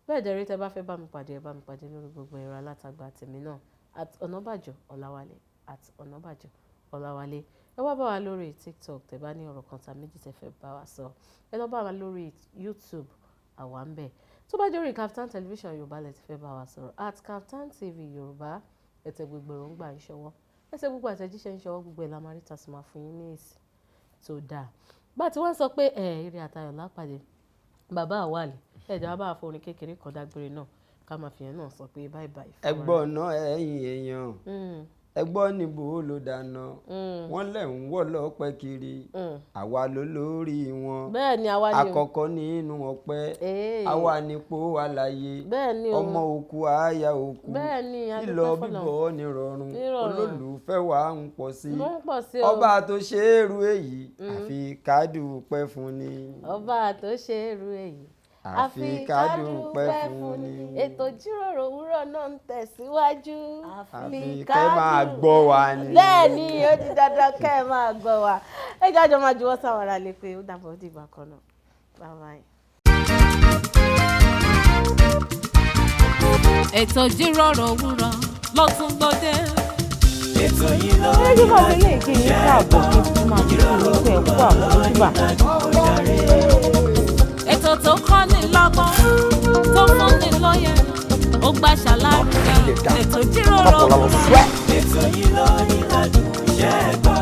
bẹ́ẹ̀ dẹ̀rí tẹ́ bá fẹ́ bá mi pàdé ẹ bá mi pàdé lórí gbogbo ẹ̀rọ alátagbà tèmi náà @Onabajo Olawale @Onabajo Olawale ẹ wá bá wa lórí TikTok tẹ́ bá ní ọ̀rọ̀ kan tá méjì tẹ́ fẹ́ bá wa sọ ẹ lọ bá wa lórí YouTube àwa ń bẹ̀ tó bá jẹ́ orí Kaftan television Yorùbá lẹ ti fẹ́ bá wa sọ̀rọ̀ @Kaftan TV Yorùbá ẹ tẹ gbogbo èròǹgbà ń ṣọwọ́ ẹ tẹ gbogbo àtẹ̀jíṣẹ́ ń ṣọwọ́ gbogbo ẹ̀ la máa rí tàṣí máa fún yín ní èsì tó dáa bá ti wá sọ pé eré àtayọ̀ lápàdé bàbá àwàlì ẹ̀dá bá forin kékeré kan dágbére náà ká máa fi yẹn náà sọ pé bye bye. ẹgbọ́n náà ẹ̀yin èèyàn ẹgbọ́n níbo ló dáná wọ́n lẹ̀ ń wọ́ lọ́pẹ́ kiri àwa ló lórí wọn bẹ́ẹ̀ ni àwa ni àkọ́kọ́ nínú ọpẹ́ àwa nípò àlàyé ọmọ òkú àyà òkú lílọ bíbọ̀ nírọ̀rùn olólùfẹ́ wa ń pọ̀ sí ọba tó ṣe é rú èyí àfi ká dúpẹ́ fún ni. ọba tó ṣe é rú èyí àfi ká dúpẹ́ fún ni. ètò ìjíròrò òwúrọ̀ náà ń tẹ̀síwájú. àfi kẹ́ máa gbọ́ wa ni. bẹ́ẹ̀ ni ó di dandan kẹ́ ẹ máa gbọ́ wa. ẹ jájọ máa juwọ́ sáwọn ará lè pé ó dàbọ̀ ó dìgbà kan náà. bye bye. ètò ìjíròrò òwúrọ̀ ló tún gbòde. ètò yìí ló ń ẹjọ́ bá wọlé kí n káàbọ̀ kí n tún máa fi ìlú ẹ̀ kú àwọn ojúbà. ètò tó kọ́ ni lọ́gbọ́n tó fún ni lóye ó gbà ṣàlàyé ètò ìjíròrò òwúrọ̀. ètò yìí ló ń ìlàjú iṣẹ́ gbọ́.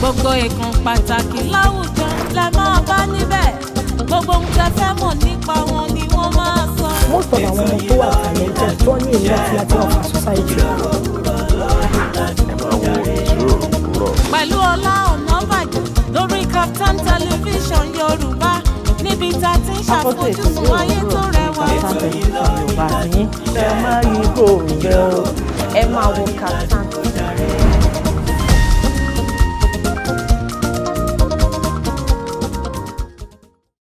gbogbo ìkan pàtàkì láwùjọ lẹ máa bá níbẹ̀ gbogbo ohun tẹ́ fẹ́ mọ̀ nípa wọn ni wọ́n máa sọ. most of àwọn ọmọ tó wà talented tó ní ìlú àti láti ọ̀fà society. pẹ̀lú Ola Onabajo lórí Kaftan television Yorùbá níbi tá a ti ń ṣàfojúsùn ayé tó rẹwà. Yorùbá yín ẹ máa yí kò ń bẹ́ ọ ẹ máa wo Kaftan.